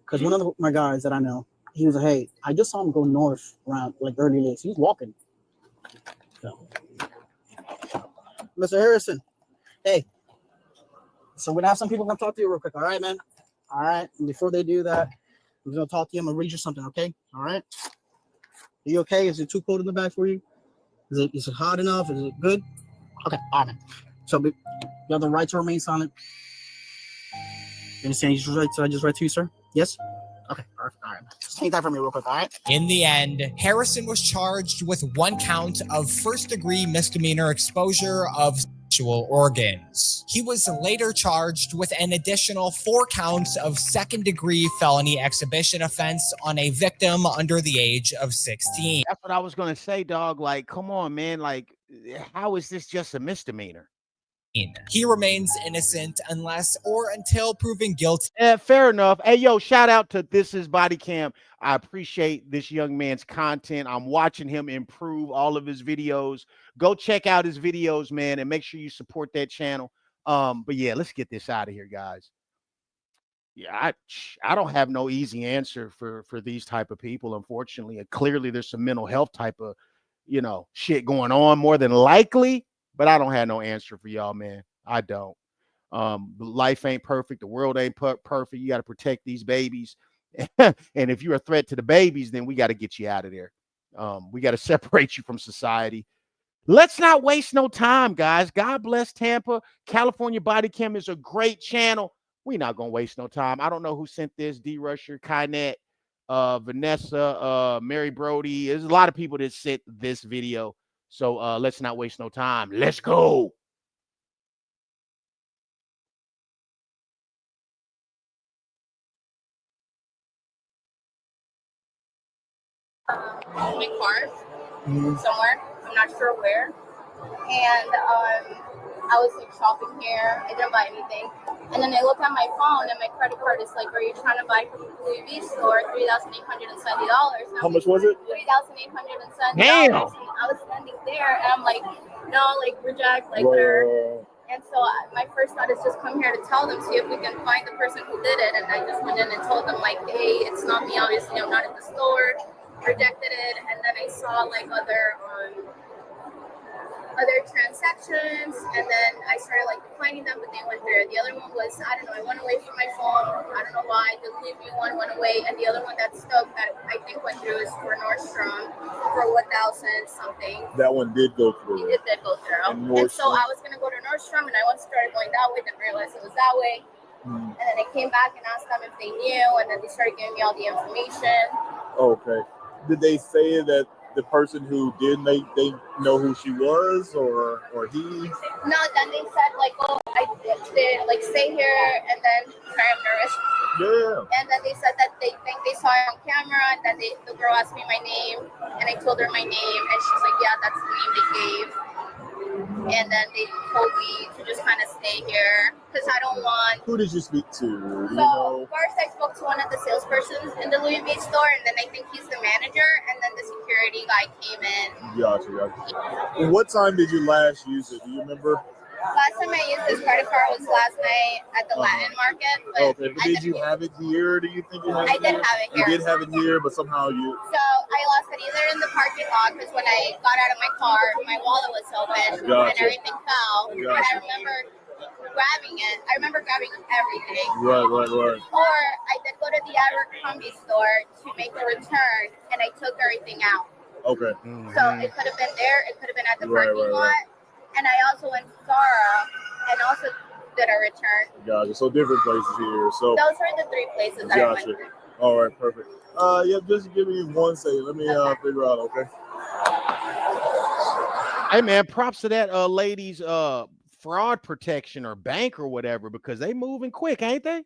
because one of my guys that I know, he was like, hey, I just saw him go north around like early late. So he's walking. So, Mr. Harrison, hey. So we're gonna have some people come talk to you real quick. All right, man. All right. And before they do that, I'm gonna talk to you. I'm gonna read you something, okay? All right. Are you okay? Is it too cold in the back for you? Is it hot enough? Is it good? Okay, all right, man. So you have the right to remain silent. You understand? I just read to you, sir? Yes? Okay, perfect. All right. Just take that from me real quick, all right? In the end, Harrison was charged with 1 count of first-degree misdemeanor exposure of sexual organs. He was later charged with an additional 4 counts of second-degree felony exhibition offense on a victim under the age of 16. That's what I was gonna say, dog. Like, come on, man. Like, how is this just a misdemeanor? He remains innocent unless or until proven guilty. Fair enough. Hey, yo, shout out to This Is Bodycam. I appreciate this young man's content. I'm watching him improve all of his videos. Go check out his videos, man, and make sure you support that channel. But yeah, let's get this out of here, guys. Yeah, I don't have no easy answer for these type of people, unfortunately. Clearly, there's some mental health type of, shit going on more than likely. But I don't have no answer for y'all, man. I don't. Life ain't perfect. The world ain't perfect. You got to protect these babies. And if you're a threat to the babies, then we got to get you out of there. We got to separate you from society. Let's not waste no time, guys. God bless Tampa. California Bodycam is a great channel. We're not going to waste no time. I don't know who sent this. D-Rusher, Kynet, Vanessa, Mary Brody. There's a lot of people that sent this video. So let's not waste no time. Let's go. My car somewhere. I'm not sure where. And I was like shopping here. I didn't buy anything. And then I look at my phone and my credit card is like, are you trying to buy from the Louis V store $3,870? How much was it? $3,870. Damn. And I was standing there and I'm like, no, like reject, like whatever. And so my first thought is just come here to tell them, see if we can find the person who did it. And I just went in and told them like, hey, it's not me. Obviously, I'm not at the store. Rejected it. And then I saw like other transactions, and then I started like declining them, but they went through. The other one was, I don't know, I went away from my phone. I don't know why. The Louis V one went away, and the other one that stuck that I think went through is for Nordstrom for 1,000 something. That one did go through. It did go through. And so I was gonna go to Nordstrom, and I once started going that way, then realized it was that way. And then I came back and asked them if they knew, and then they started giving me all the information. Okay. Did they say that the person who did make they know who she was, or he? No, then they said like, oh, I did like stay here, and then sorry, I'm nervous. Yeah. And then they said that they think they saw it on camera, and then the girl asked me my name, and I told her my name, and she's like, yeah, that's the name they gave. And then they told me to just kind of stay here because I don't want. Who did you speak to? Do you So know? first I spoke to one of the salespersons in the Louis V store, and then I think he's the manager, and then the security guy came in. Gotcha. And what time did you last use it? Do you remember? Last time I used this credit card was last night at the Latin market. But Okay, but did you have it here? Do you think you had it? I did have it here. You did have it here, but somehow you. So I lost it either in the parking lot because when I got out of my car, my wallet was open and Gotcha. everything fell. And I Gotcha. remember grabbing it. I remember grabbing everything. Right. Or I did go to the Abercrombie store to make a return, and I took everything out. Okay. So it could have been there. It could have been at the Right, parking right. lot. And I also went to Zara and also did a return. Gotcha. So different places here. So. Those are the three places that I went Gotcha. to. All right, perfect. Yeah, just give me 1 second. Let me figure out. Okay. Hey man, props to that lady's fraud protection or bank or whatever, because they moving quick, ain't they?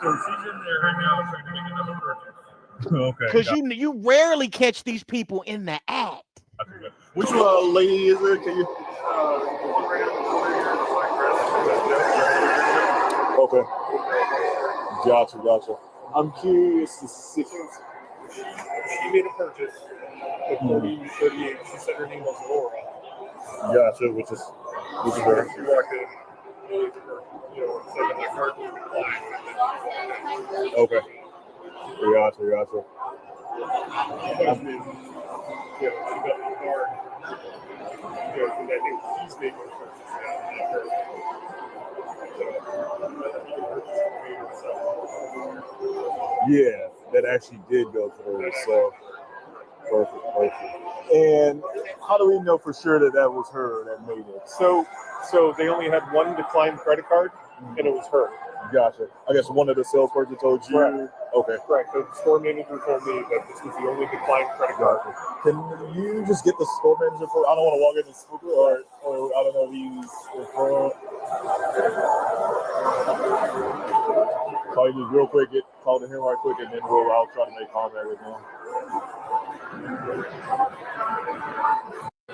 So she's in there right now trying to make another purchase. Okay. Because you rarely catch these people in the act. Which lady is it? Can you? Okay. Gotcha. I'm curious to see. She made a purchase at 38. She said her name was Laura. Gotcha, which is her. She walked in, said that my card was declined. Okay. Gotcha. She got the card. And I think he's making a purchase now, not her. Yeah, that actually did go through. So perfect. And how do we know for sure that that was her that made it? So they only had one declined credit card, and it was her. Gotcha. I guess one of the salesperson told you. Correct. Okay. Correct. The store manager told me that this was the only declined credit card. Can you just get the store manager for? I don't want to walk in and spook her, or I don't know if he's in front. Call you just real quick. Get called to him right quick, and then I'll try to make contact with him.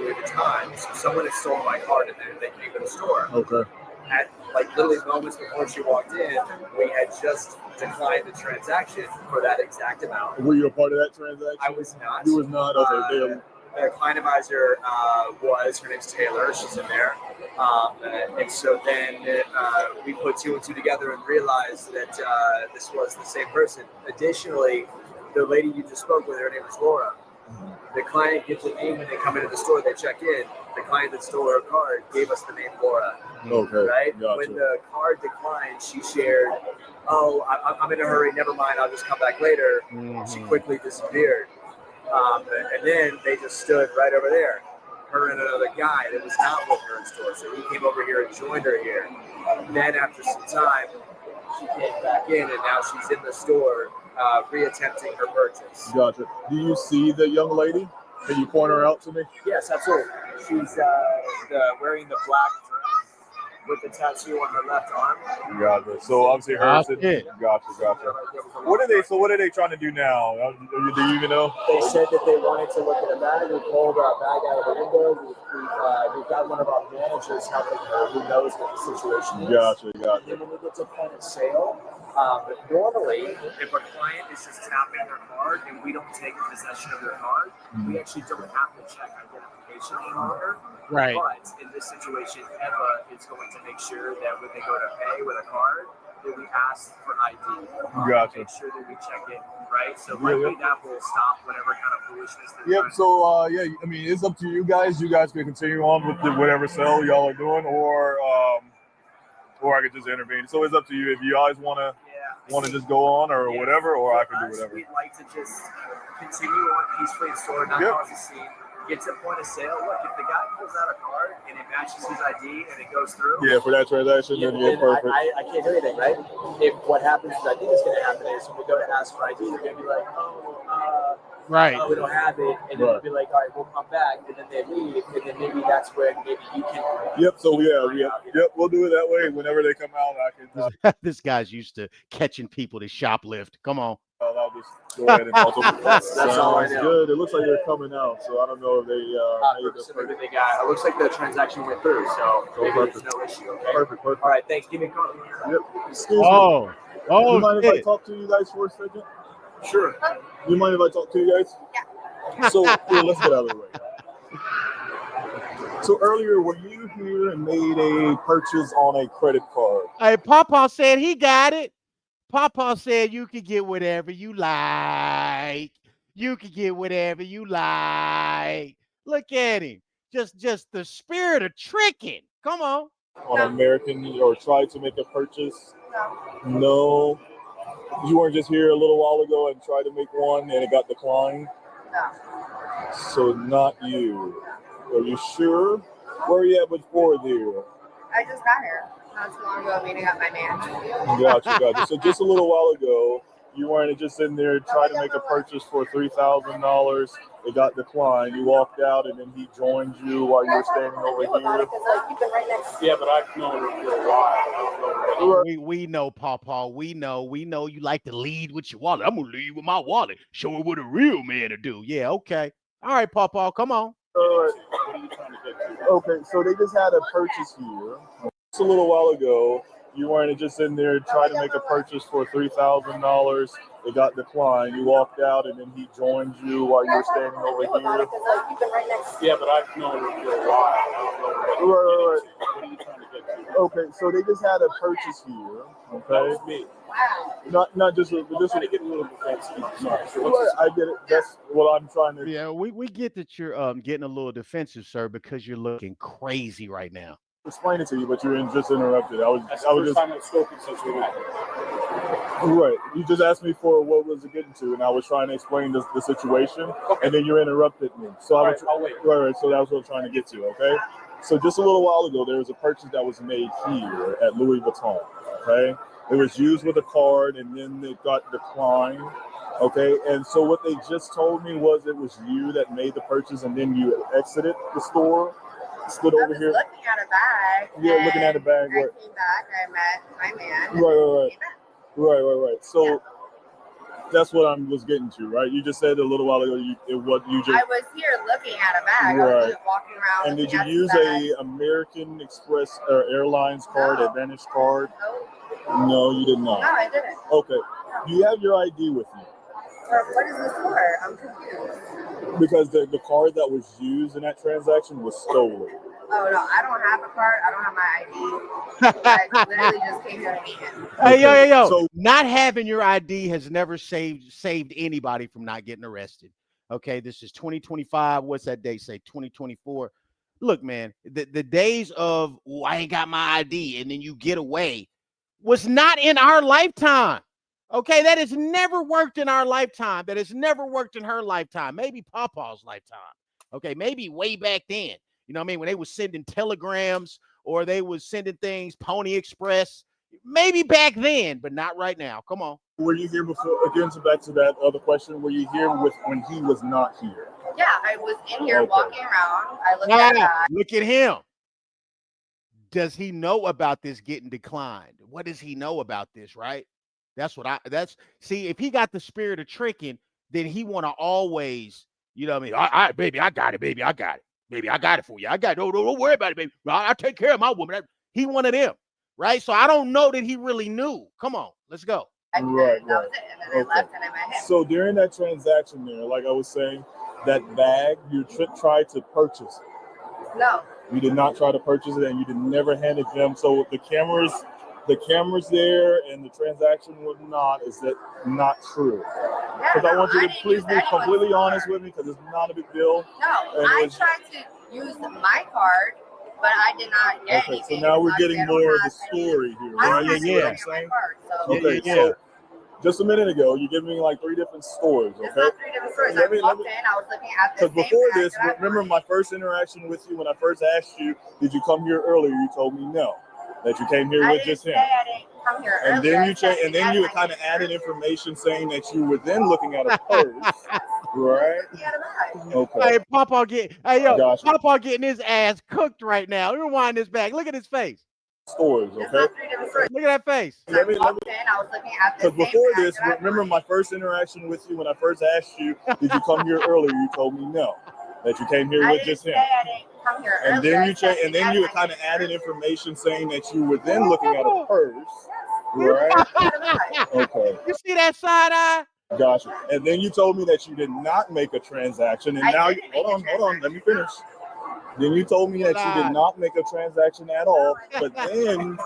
At times, someone had stolen my card and they came to the store. Okay. At literally moments before she walked in, we had just declined the transaction for that exact amount. Were you a part of that transaction? I was not. You was not? Okay. The client advisor was, her name's Taylor, she's in there. And so then we put two and two together and realized that this was the same person. Additionally, the lady you just spoke with, her name is Laura. The client gets a name when they come into the store, they check in. The client that stole her card gave us the name Laura. Okay. Right? Gotcha. When the card declined, she shared, oh, I'm in a hurry, never mind, I'll just come back later. She quickly disappeared. And then they just stood right over there. Her and another guy that was not with her in store. So he came over here and joined her here. Then after some time, she came back in and now she's in the store re-attempting her purchase. Gotcha. Do you see the young lady? Can you point her out to me? Yes, absolutely. She's wearing the black dress with the tattoo on her left arm. Gotcha. So obviously her. Gotcha. What are they trying to do now? Do you even know? They said that they wanted to look at a bag. We pulled a bag out of the window. We've got one of our managers helping her who knows what the situation is. Gotcha. And then when we get to point of sale, normally if a client is just tapping their card and we don't take possession of their card, we actually don't have to check identification any longer. Right. But in this situation, Eva is going to make sure that when they go to pay with a card, that we ask for ID. Gotcha. Make sure that we check it, right? So likely that will stop whatever kind of foolishness they're Yep. trying to So I mean, it's up to you guys. You guys can continue on with whatever sale y'all are doing, or I could just intervene. So it's up to you if you guys want to just go on or whatever, or I can do whatever. We'd like to just continue on peacefully in store, not cause a scene. Get to point of sale. Look, if the guy pulls out a card and it matches his ID and it goes through. Yeah, for that transaction, then perfect. I can't do anything, right? If what happens is I think is going to happen is when we go to ask for ID, they're going to be like, Right. We don't have it, and then they'll be like, all right, we'll come back, and then they leave, and then maybe that's when maybe you can. Yep. So yep, we'll do it that way. Whenever they come out, I can. This guy's used to catching people to shoplift. Come on. I'll just go ahead and also. That's all I Sounds know. good. It looks like they're coming out, so I don't know if they made the So maybe they got. It looks like the transaction went through, so maybe there's no issue. Okay. Perfect. All right. Thanks. Give me a call. Yep. Excuse me. Oh, You mind if I shit. talk to you guys for a second? Sure. You mind if I talk to you guys? Yeah. So here, let's get out of the way. So earlier, were you here and made a purchase on a credit card? Hey, Papa said he got it. Papa said you can get whatever you like. You can get whatever you like. Look at him. Just the spirit of tricking. Come on. On American, or tried to make a purchase? No. You weren't just here a little while ago and tried to make one and it got declined? No. So not you. Are you sure? Where are you at before there? I just got here not too long ago meeting up my man. Gotcha. So just a little while ago, you weren't just in there trying to make a purchase for $3,000. It got declined. You walked out, and then he joined you while you were standing over here. Yeah, but I've known her for a while. We know, Papa. We know you like to lead with your wallet. I'm gonna lead with my wallet. Show her what a real man to do. Yeah, okay. All right, Papa, come on. Okay, so they just had a purchase here. Just a little while ago, you weren't just in there trying to make a purchase for $3,000. It got declined. You walked out, and then he joined you while you were standing over here. Yeah, but I've known her for a while. Right. What are you trying to get to? Okay, so they just had a purchase here. Okay. That was me. Not just I'm trying to get a little defensive. Sorry. So Right, I get it. That's what I'm trying to. Yeah, we get that you're getting a little defensive, sir, because you're looking crazy right now. Explain it to you, but you're just interrupted. I was That's the first just time I've spoken since we met. right. You just asked me for what was it getting to, and I was trying to explain the situation, and then you interrupted me. So I was I'll wait. right. So that was what I'm trying to get to. Okay. So just a little while ago, there was a purchase that was made here at Louis Vuitton. Okay. It was used with a card, and then it got declined. Okay. And so what they just told me was it was you that made the purchase, and then you exited the store. Stood over here. Looking at a bag. Yeah, looking at a bag. I came back. I met my man. Right. So that's what I was getting to, right? You just said a little while ago I was here looking at a bag. I Right. wasn't walking around. And did looking you at the use bag. a American Express or Airlines card, Advantage card? No. No, you did not. No, I didn't. Okay. Do you have your ID with you? What is this for? I'm confused. Because the card that was used in that transaction was stolen. Oh no, I don't have a card. I don't have my ID. I literally just came here to meet him. Hey, yo. So- Not having your ID has never saved anybody from not getting arrested. Okay, this is 2025. What's that day say? 2024. Look, man, the days of I ain't got my ID and then you get away was not in our lifetime. Okay, that has never worked in our lifetime. That has never worked in her lifetime. Maybe Papa's lifetime. Okay, maybe way back then. You know what I mean? When they were sending telegrams or they was sending things, Pony Express. Maybe back then, but not right now. Come on. Were you here before? Again, back to that other question. Were you here when he was not here? Yeah, I was in here Okay. walking around. I looked at a bag. Look at him. Does he know about this getting declined? What does he know about this, right? See, if he got the spirit of tricking, then he want to always, you know what I mean? I baby, I got it, baby. I got it. Baby, I got it for you. I got it. Don't worry about it, baby. I'll take care of my woman. He one of them, right? So I don't know that he really knew. Come on, let's go. Right. That was it. And then I left and I met him. So during that transaction there, like I was saying, that bag, you tried to purchase it. No. You did not try to purchase it, and you did never hand it to them. So the cameras there and the transaction was not. Is that not true? Because I want you to please be completely honest with me, because it's not a big deal. No, And I tried to use my card, but I did not get Okay, anything. so now we're Like, getting I don't more of the have story here. I Right? don't have You see what I'm anything on saying? my card, so. Okay, so just a minute ago, you gave me like 3 different stories. It's Okay. not 3 different stories. Let me- I walked in, I was looking at the Because same before bag this, that I remember my first interaction with you when I first asked you, did you come here earlier? You told me no, that you came here I with didn't just say him. I didn't come here And earlier. then I you said and then you yes, I kind of did. added information saying that you were then looking at a purse, Right. Okay. Hey, Papa Gotcha. Papa getting his ass cooked right now. Let me rewind this back. Look at his face. Stores, okay? Look at that face. Let me, I was looking at the because before this, remember my first interaction with you when I first asked you, did you come here earlier? You told me no, that you came here with just him. I didn't come here And earlier. then you changed, and then you kind of added information saying that you were then looking at a purse, right? Okay, You see that side eye? gotcha. And then you told me that you did not make a transaction, and now hold on, let me finish. Then you told me that you did not make a transaction at all, but then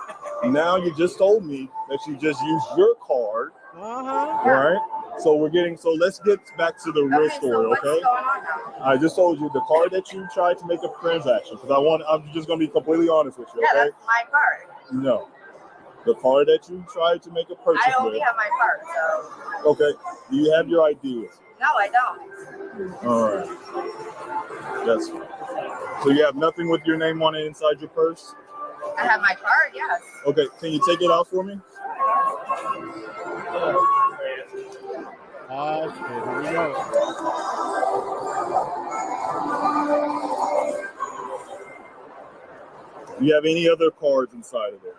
now you just told me that you just used your card, right? So let's get back to the real story, okay? I just told you the card that you tried to make a transaction, because I'm just going to be completely honest with you, okay? Yeah, that's my card. No. The card that you tried to make a purchase I only with. have my card, so. Okay. Do you have your ID with you? No, I don't. All right. That's fine. So you have nothing with your name on it inside your purse? I have my card, yes. Okay. Can you take it out for me? Oh, shit. Here we go. Do you have any other cards inside of there?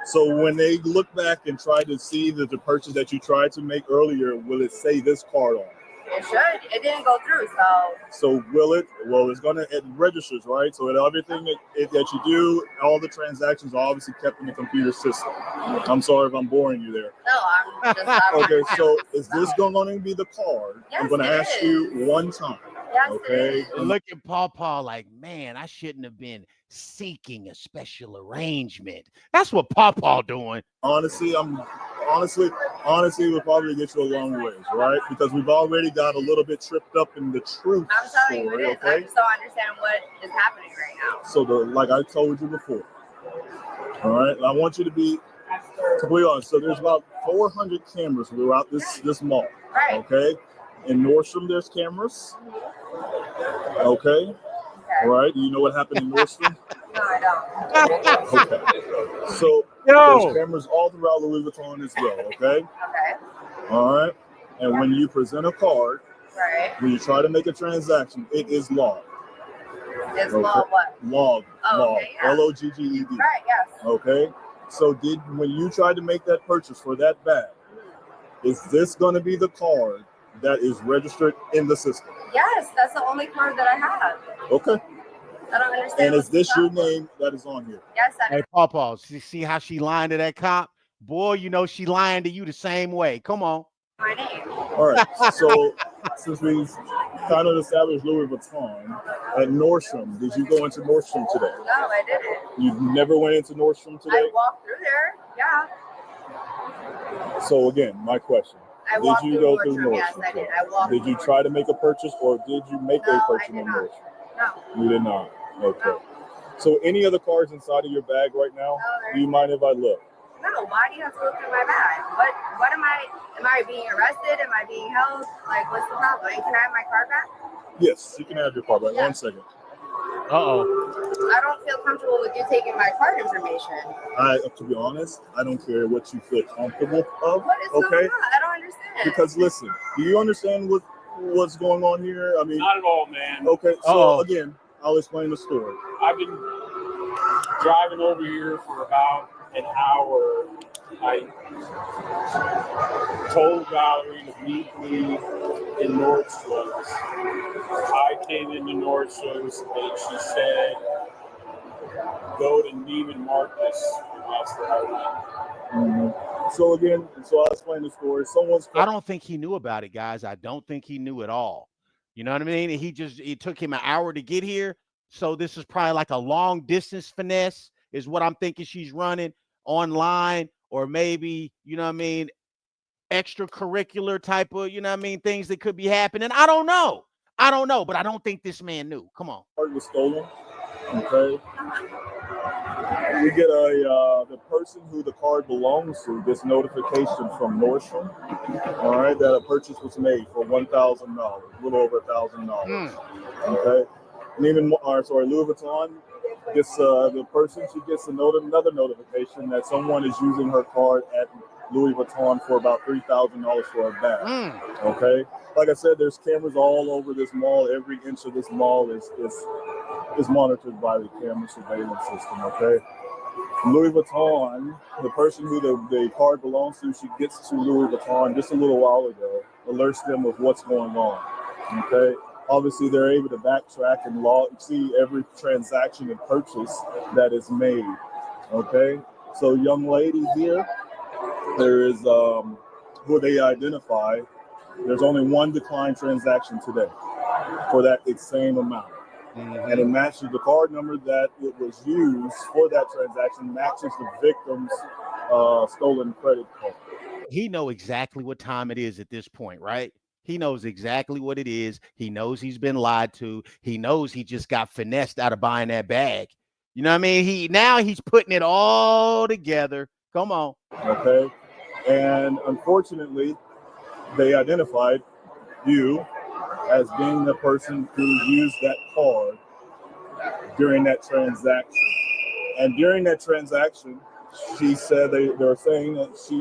So when they look back and try to see the purchase that you tried to make earlier, will it say this card on it? It should. It didn't go through, so. So will it? Well, it registers, right? So everything that you do, all the transactions are obviously kept in the computer system. I'm sorry if I'm boring you there. No, I'm just. Okay, so is this going to be the card? Yes, I'm going to it ask is. you one time. Yes, Okay. And look at Pawpaw like, man, I shouldn't have been seeking a special arrangement. That's what Pawpaw doing. Honestly, we'll probably get you a long ways, right? Because we've already got a little bit tripped up in the truth. I'm telling you, it is. I just don't understand what is happening right now. So like I told you before, all right? I want you to be completely honest. So there's about 400 cameras throughout this mall, Right. okay? In Nordstrom, there's cameras, okay? All right, do you know what happened in Nordstrom? No, I don't. Okay. So there's cameras all throughout Louis Vuitton as well, okay? Okay. All right. And when you present a card, Right. when you try to make a transaction, it is logged. It's log what? Logged. Oh, Logged. okay, yeah. L-O-G-G-E-D. Right, yes. Okay. So when you try to make that purchase for that bag, is this going to be the card that is registered in the system? Yes, that's the only card that I have. Okay. I don't understand. And is this your name that is on here? Yes, that Hey, Pawpaw, see how she lying to that cop? Boy, you know she lying to you the same way. Come on. my name. All right. So since we kind of established Louis Vuitton at Nordstrom, did you go into Nordstrom today? No, I didn't. You never went into Nordstrom today? I walked through there. Yeah. So again, my question. I Did walked you through go through Nordstrom. Yes, Nordstrom? I did. I walked Did you through try to make a purchase or did you make a purchase in Nordstrom? No. You did not. Okay. So any other cards inside of your bag right now? Do you mind if I look? No, why do you have to look through my bag? What am I being arrested? Am I being held? Like, what's the problem? Can I have my card back? Yes, you can have your card back. Yeah. 1 second. I don't feel comfortable with you taking my card information. To be honest, I don't care what you feel comfortable of. What is Okay. going on? I don't understand. Because listen, do you understand what's going on here? I mean, Not at all, man. Okay, so again, I'll explain the story. I've been driving over here for about an hour. I told Valerie to meet me in Nordstrom's. I came into Nordstrom's and she said, go to Neiman Marcus. And that's where I went. So again, I'll explain the story. I don't think he knew about it, guys. I don't think he knew at all. You know what I mean? It took him an hour to get here. So this is probably like a long distance finesse is what I'm thinking she's running online, or maybe, you know what I mean, extracurricular type of, you know what I mean, things that could be happening. I don't know, but I don't think this man knew. Come on. Card was stolen. Okay. We get the person who the card belongs to gets notification from Nordstrom, all right, that a purchase was made for $1,000, a little over $1,000. Okay. And even Louis Vuitton gets the person, she gets another notification that someone is using her card at Louis Vuitton for about $3,000 for a bag. Okay, like I said, there's cameras all over this mall. Every inch of this mall is monitored by the camera surveillance system. Okay, Louis Vuitton, the person who the card belongs to, she gets to Louis Vuitton just a little while ago, alerts them of what's going on. Okay, obviously they're able to backtrack and see every transaction and purchase that is made. Okay, so young lady here, there is who they identify. There's only one declined transaction today for that same amount. And it matches the card number that it was used for that transaction, matches the victim's stolen credit card. He know exactly what time it is at this point, right? He knows exactly what it is. He knows he's been lied to. He knows he just got finessed out of buying that bag. You know what I mean? He's putting it all together. Come on. Okay. And unfortunately, they identified you as being the person who used that card during that transaction. And during that transaction, she said they were saying that she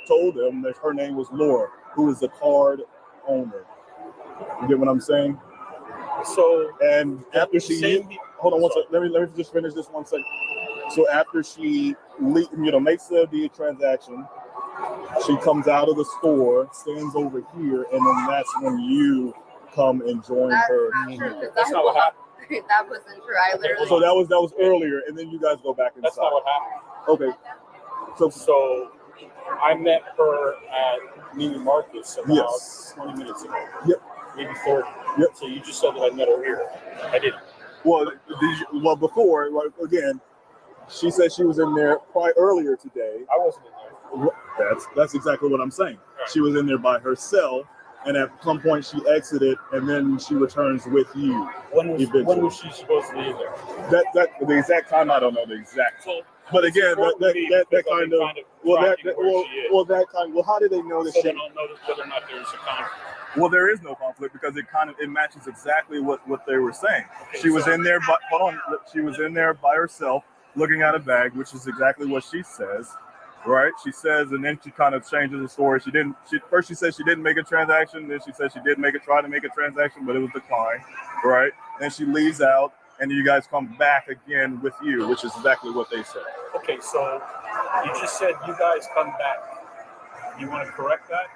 told them that her name was Laura, who is the card owner. You get what I'm saying? So, and after hold on one second. Let me just finish this 1 second. So after she makes the transaction, she comes out of the store, stands over here, and then that's when you come and join her. That's not what happened. That wasn't true. I literally. So that was earlier, and then you guys go back inside. That's not what happened. Okay. So I met her at Neiman Marcus about 20 minutes ago. Yep. Maybe 30. Yep. So you just said that I met her here. I didn't. Well, before, again, she said she was in there quite earlier today. I wasn't in there. That's exactly what I'm saying. Right. She was in there by herself, and at some point she exited, and then she returns with you. When was she supposed to be in there? That the exact time, I don't know the exact. But again, that kind of how do they know that? So they don't know whether or not there's a conflict. Well, there is no conflict because it matches exactly what they were saying. Okay, she was in there, but hold on, she was in there by herself, looking at a bag, which is exactly what she says, right? She says, and then she kind of changes the story. First she said she didn't make a transaction, then she said she did try to make a transaction, but it was declined, right? Then she leaves out, and you guys come back again with you, which is exactly what they said. Okay, so you just said you guys come back. You want to correct that?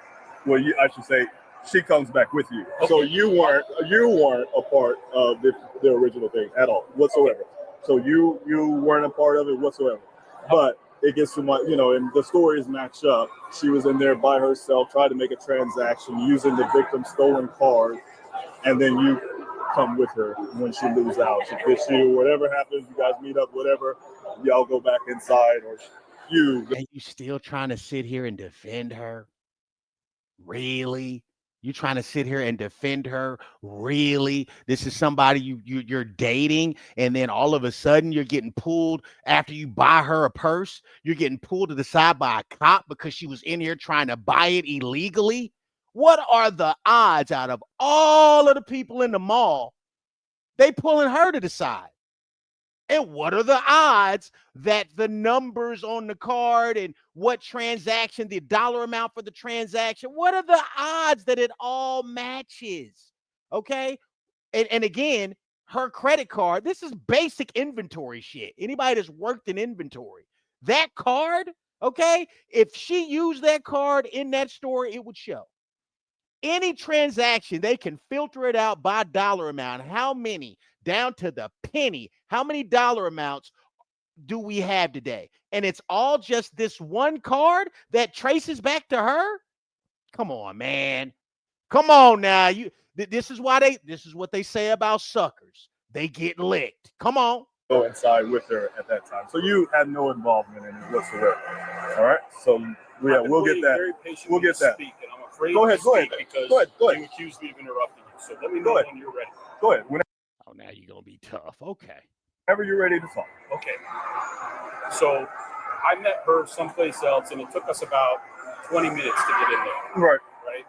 Well, I should say she comes back with you. Okay. So you weren't a part of the original thing at all whatsoever. Okay. So you weren't a part of it whatsoever. But it gets to and the stories match up. She was in there by herself, tried to make a transaction using the victim's stolen card, and then you come with her when she leaves out. She gets you, whatever happens, you guys meet up, whatever, y'all go back inside, or you. And you still trying to sit here and defend her? Really? You trying to sit here and defend her? Really? This is somebody you're dating, and then all of a sudden you're getting pulled after you buy her a purse. You're getting pulled to the side by a cop because she was in here trying to buy it illegally. What are the odds out of all of the people in the mall, they pulling her to the side? And what are the odds that the numbers on the card and what transaction, the dollar amount for the transaction, what are the odds that it all matches? Okay. And again, her credit card, this is basic inventory shit. Anybody that's worked in inventory, that card, okay, if she used that card in that store, it would show. Any transaction, they can filter it out by dollar amount. How many? Down to the penny. How many dollar amounts do we have today? And it's all just this one card that traces back to her? Come on, man. Come on now. This is what they say about suckers. They get licked. Come on. Go inside with her at that time. So you had no involvement in it whatsoever. All right. So yeah, we'll get that. We'll get that. Go ahead. Because you accused me of interrupting you. So let me know when you're ready. Go ahead. Oh, now you're going to be tough. Okay. Whenever you're ready to talk. Okay. So I met her someplace else, and it took us about 20 minutes to get in there. Right. Right?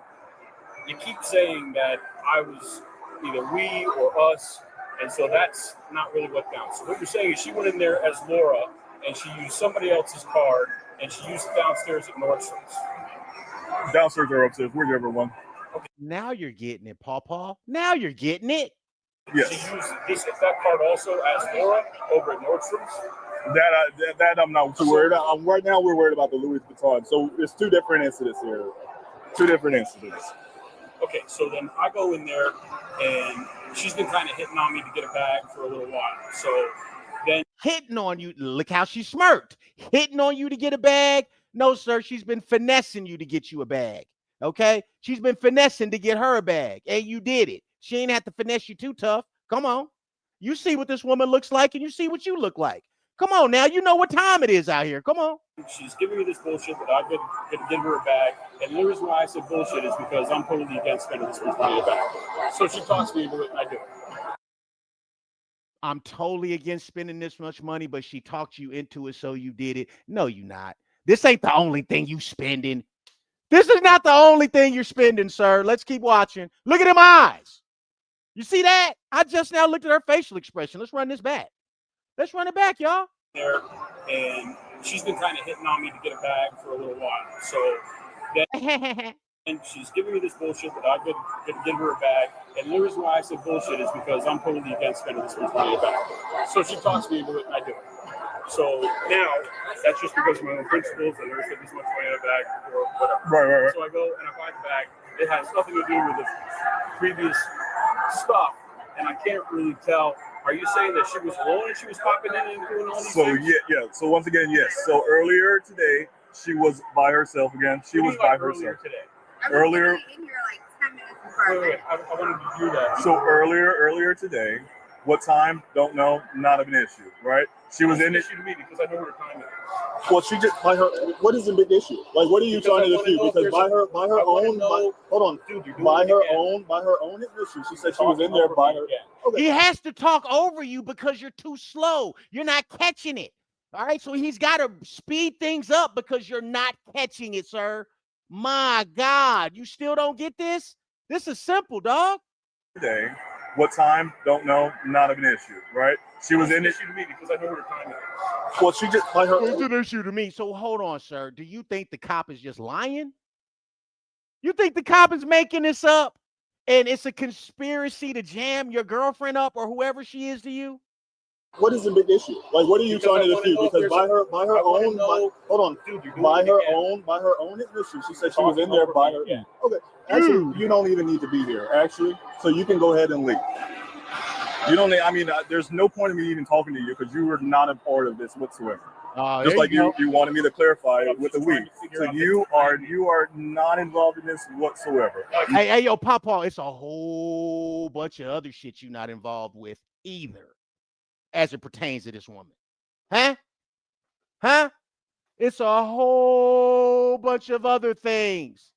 You keep saying that I was either we or us, and so that's not really what counts. So what you're saying is she went in there as Laura, and she used somebody else's card, and she used it downstairs at Nordstrom's. Downstairs or upstairs, whichever one. Okay. Now you're getting it, Paw. Now you're getting it. Yes. She used that card also as Laura over at Nordstrom's. That I'm not too worried about. Right now, we're worried about the Louis Vuitton. So it's two different incidents here. Two different incidents. Okay, so then I go in there, and she's been kind of hitting on me to get a bag for a little while. So then hitting on you. Look how she smirked. Hitting on you to get a bag. No, sir. She's been finessing you to get you a bag. Okay? She's been finessing to get her a bag, and you did it. She ain't have to finesse you too tough. Come on. You see what this woman looks like, and you see what you look like. Come on now. You know what time it is out here. Come on. She's giving me this bullshit that I could give her a bag. And the reason why I said bullshit is because I'm totally against spending this much money in a bag. So she talks me into it, and I do it. I'm totally against spending this much money, but she talked you into it, so you did it. No, you not. This ain't the only thing you spending. This is not the only thing you're spending, sir. Let's keep watching. Look at them eyes. You see that? I just now looked at her facial expression. Let's run this back. Let's run it back, y'all. There, and she's been kind of hitting on me to get a bag for a little while. So then and she's giving me this bullshit that I could give her a bag. And the reason why I said bullshit is because I'm totally against spending this much money in a bag. So she talks me into it, and I do it. So now that's just because of my own principles. I never spent this much money in a bag or whatever. Right. So I go and I buy the bag. It has nothing to do with the previous stuff, and I can't really tell. Are you saying that she was alone and she was popping in and doing all these things? Yeah. So once again, yes. So earlier today, she was by herself again. She was by herself. Today. Earlier. Wait. I wanted to do that. So earlier today, what time? Don't know. Not an issue, right? She was in it. Issue to me because I know her time is. Well, she just by her. What is the big issue? Like, what are you trying to defuse? Because by her own, hold on, by her own admission, she said she was in there by her. Okay. He has to talk over you because you're too slow. You're not catching it. All right, so he's got to speed things up because you're not catching it, sir. My God, you still don't get this? This is simple, dog. Today, what time? Don't know. Not an issue, right? She was in it. Issue to me because I know her time is. Well, she just by her. It's an issue to me. So hold on, sir. Do you think the cop is just lying? You think the cop is making this up, and it's a conspiracy to jam your girlfriend up or whoever she is to you? What is the big issue? Like, what are you trying to defuse? Because by her own, hold on, by her own admission, she said she was in there by her. Yeah. Okay, actually, you don't even need to be here, actually. So you can go ahead and leave. You don't need. I mean, there's no point in me even talking to you because you were not a part of this whatsoever. Just like you wanted me to clarify with the we. So you are not involved in this whatsoever. Hey, yo, Papa, it's a whole bunch of other shit you're not involved with either, as it pertains to this woman. Huh? It's a whole bunch of other things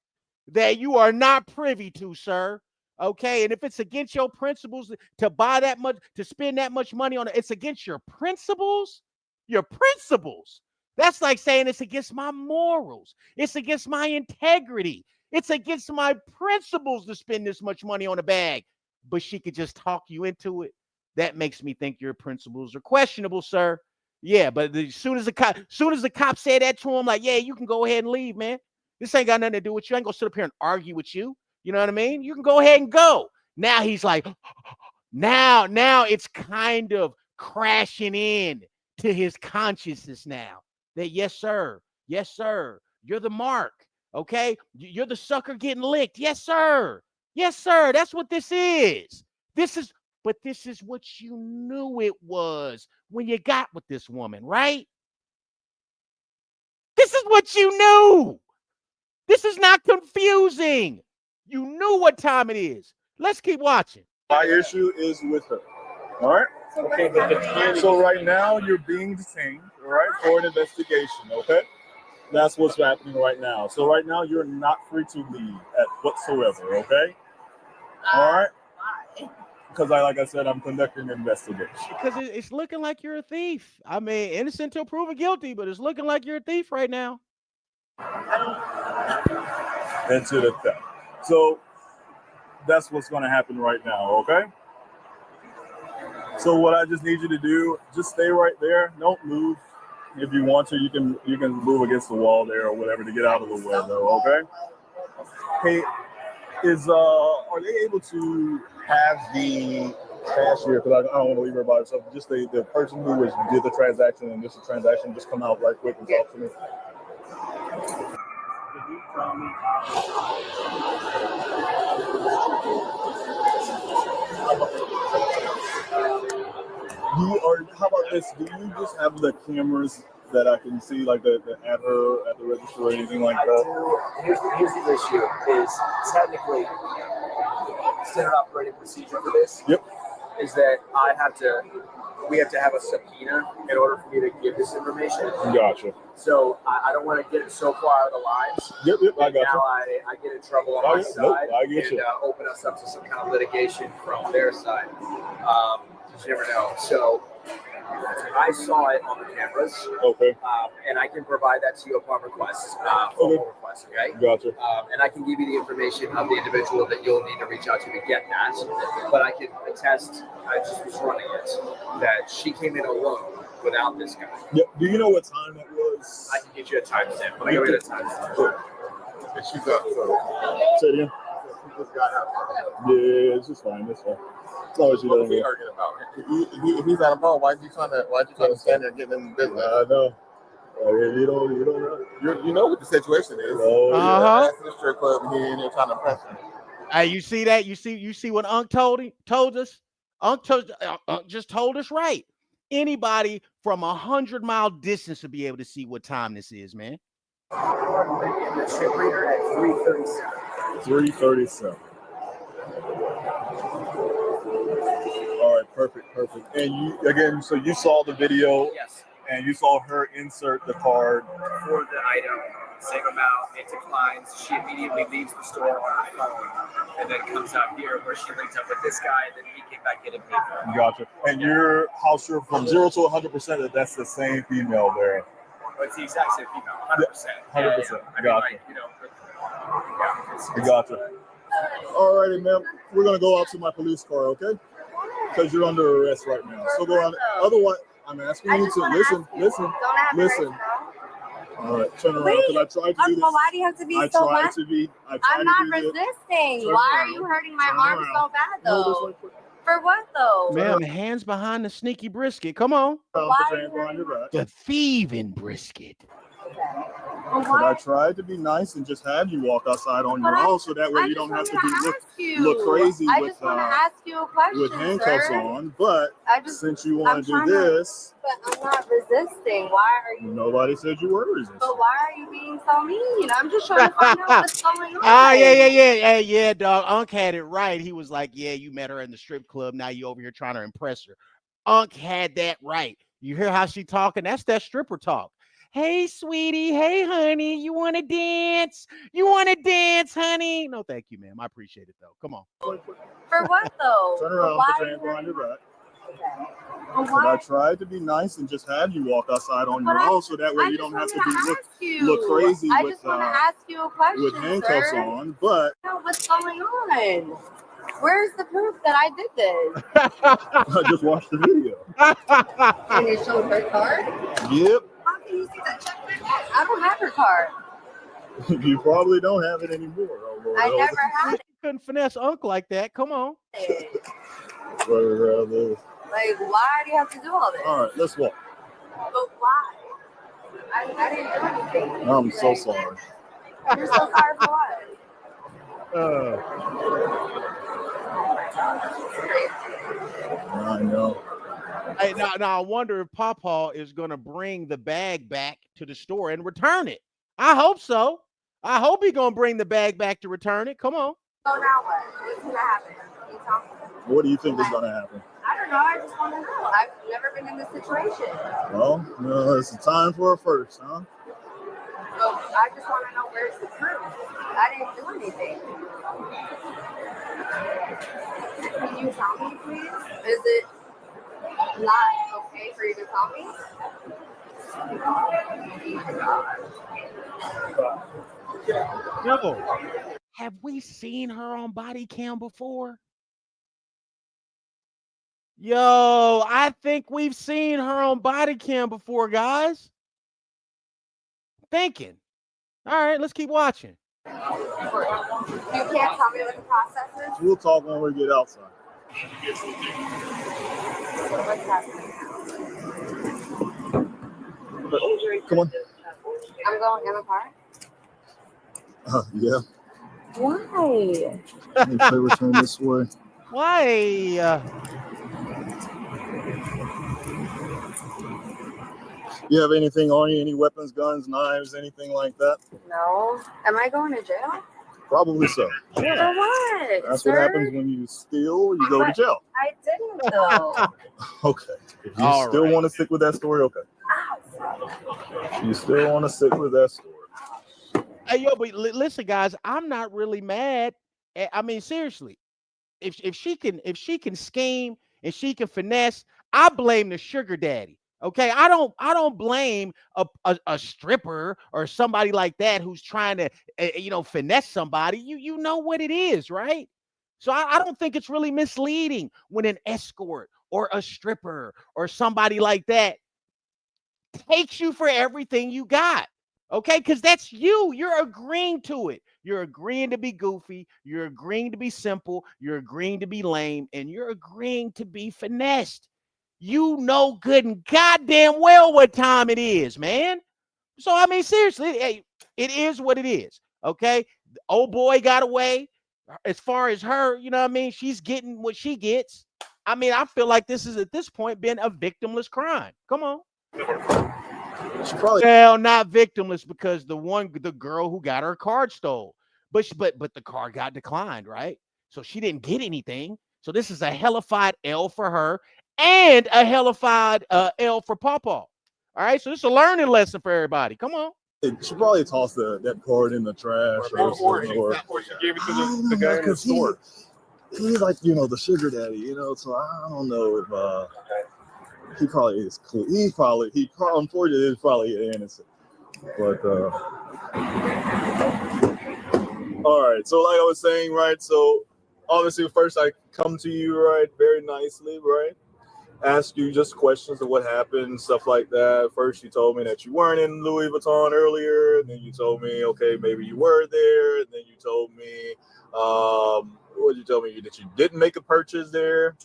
that you are not privy to, sir. Okay, and if it's against your principles to buy that much, to spend that much money on it, it's against your principles. Your principles. That's like saying it's against my morals. It's against my integrity. It's against my principles to spend this much money on a bag. But she could just talk you into it. That makes me think your principles are questionable, sir. Yeah, but as soon as the cop said that to him, like, yeah, you can go ahead and leave, man. This ain't got nothing to do with you. I ain't gonna sit up here and argue with you. You know what I mean? You can go ahead and go. Now he's like, now it's kind of crashing in to his consciousness now that yes, sir, you're the mark. Okay, you're the sucker getting licked. Yes, sir. That's what this is. This is what you knew it was when you got with this woman, right? This is what you knew. This is not confusing. You knew what time it is. Let's keep watching. My issue is with her. All right. Okay, but the timing. So right now you're being detained, all right, for an investigation. Okay, that's what's happening right now. So right now you're not free to leave at whatsoever. Okay. All right. Because like I said, I'm conducting an investigation. Because it's looking like you're a thief. I mean, innocent till proven guilty, but it's looking like you're a thief right now. Into the theft. So that's what's going to happen right now. Okay. So what I just need you to do, just stay right there. Don't move. if you want to, you can move against the wall there or whatever to get out of the way, though. Okay. Hey, are they able to have the cashier? Because I don't want to leave her by herself. Just the person who did the transaction and just the transaction, just come out right quick and talk to me. How about this? Do you just have the cameras that I can see, like at the register or anything like that? Here's the issue: is technically standard operating procedure for this. Yep. Is that we have to have a subpoena in order for me to give this information. Gotcha. So I don't want to get it so far out of the lines. Yep, I got you. Now I get in trouble on my side I get you. open us up to some kind of litigation from their side. You never know. So I saw it on the cameras. Okay. And I can provide that to you upon request, formal request, okay? Gotcha. And I can give you the information of the individual that you'll need to reach out to get that. But I can attest, I just was running it, that she came in alone without this guy. Yep. Do you know what time that was? I can get you a timestamp. Let me go get a timestamp. Sure. And she's up, so. Say it again. She just got out. Yeah, it's just fine. That's fine. As long as you don't What arguing about? If he's not involved, why are you trying to stand there and get in the business? I know. You don't. You know what the situation is. Uh-huh. The strip club here and they're trying to press him. Hey, you see that? You see what Unc told us? Unc just told us right. Anybody from 100-mile distance to be able to see what time this is, man. The trip reader at 3:37. 3:37. All right, perfect. And so you saw the video. Yes. And you saw her insert the card For the item, save amount, it declines. She immediately leaves the store on her phone and then comes out here where she links up with this guy, and then he came back in and paid for it. Gotcha. And you're how sure from 0 to 100% that that's the same female there? But it's the exact same female, 100%. 100%. I mean, Gotcha. Gotcha. All righty, ma'am. We're gonna go out to my police car, okay? Because you're under arrest right now. So go on. Otherwise, I'm asking you to listen. All right, turn around because I tried to do this. Why do you have to be so much? I'm not resisting. Why are you hurting my arm so bad though? For what though? Ma'am, hands behind the sneaky brisket. Come on. The thieving brisket. But I tried to be nice and just have you walk outside on your own, so that way you don't have to look crazy I just want to ask you a question, with handcuffs sir. on. But since you want to do this, but I'm not resisting. Why are you? Nobody said you were resisting. But why are you being so mean? I'm just trying to find out what's going on. Yeah, dog. Unc had it right. He was like, yeah, you met her in the strip club. Now you over here trying to impress her. Unc had that right. You hear how she talking? That's that stripper talk. Hey, sweetie. Hey, honey. You want to dance? You want to dance, honey? No, thank you, ma'am. I appreciate it, though. Come on. For what, though? Turn around, put your hands behind your back. But I tried to be nice and just have you walk outside on your own, so that way you don't have to look crazy I just want to ask you a question, with handcuffs sir. on. But What's going on? Where's the proof that I did this? I just watched the video. And it showed her card? Yep. How can you see that check? I don't have her card. You probably don't have it anymore. I never had it. You couldn't finesse Unc like that. Come on. Like, why do you have to do all this? All right, let's walk. But why? I didn't do anything. I'm so sorry. You're so sorry for what? I know. Hey, now I wonder if Pawpaw is going to bring the bag back to the store and return it. I hope so. I hope he's going to bring the bag back to return it. Come on. So now what? What's going to happen? Can you tell me? What do you think is going to happen? I don't know. I just want to know. I've never been in this situation. Well, it's a time for a first, huh? So I just want to know where's the proof. I didn't do anything. Can you tell me, please? Is it not okay for you to tell me? Yo, have we seen her on Bodycam before? Yo, I think we've seen her on Bodycam before, guys. thinking. All right, let's keep watching. You can't tell me what the process is? We'll talk when we get outside. What's happening? Come on. I'm going in the car. Yeah. Why? If they return this way. Why? You have anything on you? Any weapons, guns, knives, anything like that? No. Am I going to jail? Probably so. For what? That's sir? what happens when you steal, you go to But jail. I didn't though. Okay. If you All still right. want to stick with that story, okay. You still want to stick with that story. Hey, yo, but listen, guys, I'm not really mad. I mean, seriously, if she can scheme and she can finesse, I blame the sugar daddy. Okay, I don't blame a stripper or somebody like that who's trying to finesse somebody. You know what it is, right? So I don't think it's really misleading when an escort or a stripper or somebody like that takes you for everything you got. Okay, because that's you. You're agreeing to it. You're agreeing to be goofy. You're agreeing to be simple. You're agreeing to be lame, and you're agreeing to be finessed. You know good and goddamn well what time it is, man. So I mean, seriously, hey, it is what it is. Okay, the old boy got away. As far as her, you know what I mean, she's getting what she gets. I mean, I feel like this is at this point been a victimless crime. Come on. Well, not victimless because the girl who got her card stole, but the card got declined, right? So she didn't get anything. So this is a hellified L for her and a hellified L for Pawpaw. All right, so this is a learning lesson for everybody. Come on. She probably tossed that card in the trash or she gave it to the guy in the store. He's like, the sugar daddy, so I don't know if he probably is cool. He unfortunately is probably innocent. But all right, so like I was saying, right, so obviously first I come to you, right, very nicely, right, ask you just questions of what happened, stuff like that. First you told me that you weren't in Louis Vuitton earlier, and then you told me, okay, maybe you were there, and then you told me, what did you tell me? That you didn't make a purchase there.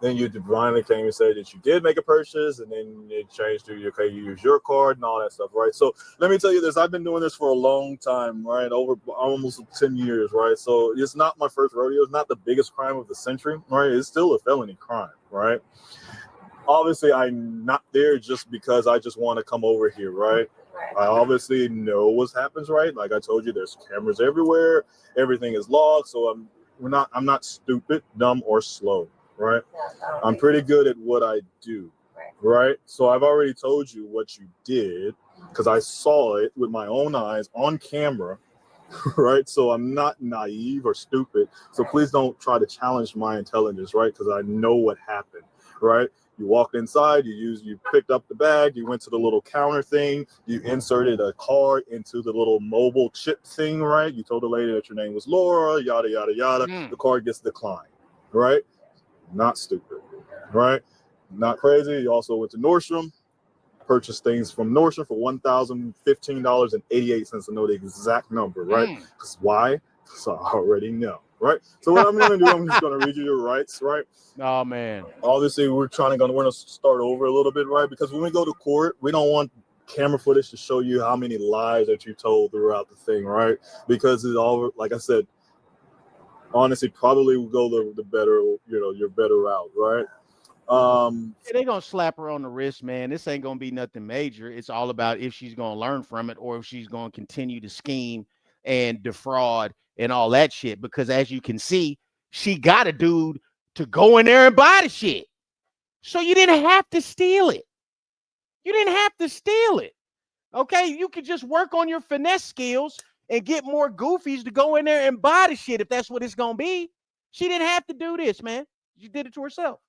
Then you finally came and said that you did make a purchase, and then it changed to, okay, you use your card and all that stuff, right? So let me tell you this. I've been doing this for a long time, right? Over almost 10 years, right? So it's not my first rodeo. It's not the biggest crime of the century, right? It's still a felony crime, right? Obviously, I'm not there just because I just want to come over here, right? I obviously know what happens, right? Like I told you, there's cameras everywhere. Everything is logged. So I'm not stupid, dumb, or slow. Right? I'm pretty good at what I do, right? So I've already told you what you did because I saw it with my own eyes on camera, right? So I'm not naive or stupid. So please don't try to challenge my intelligence, right? Because I know what happened, right? You walked inside, you picked up the bag, you went to the little counter thing, you inserted a card into the little mobile chip thing, right? You told the lady that your name was Laura, yada, yada, yada. The card gets declined, right? Not stupid, right? Not crazy. You also went to Nordstrom, purchased things from Nordstrom for $1,015.88 to know the exact number, right? Because why? Because I already know, right? So what I'm going to do, I'm just going to read you your rights, right? Oh, man. Obviously, we're going to start over a little bit, right? Because when we go to court, we don't want camera footage to show you how many lies that you told throughout the thing, right? Because it's all, like I said, honestly, probably will go the better, your better route, right? They're gonna slap her on the wrist, man. This ain't gonna be nothing major. It's all about if she's gonna learn from it or if she's gonna continue to scheme and defraud and all that shit. Because as you can see, she got a dude to go in there and buy the shit. So you didn't have to steal it. You didn't have to steal it. Okay, you could just work on your finesse skills and get more goofies to go in there and buy the shit if that's what it's gonna be. She didn't have to do this, man. She did it to herself.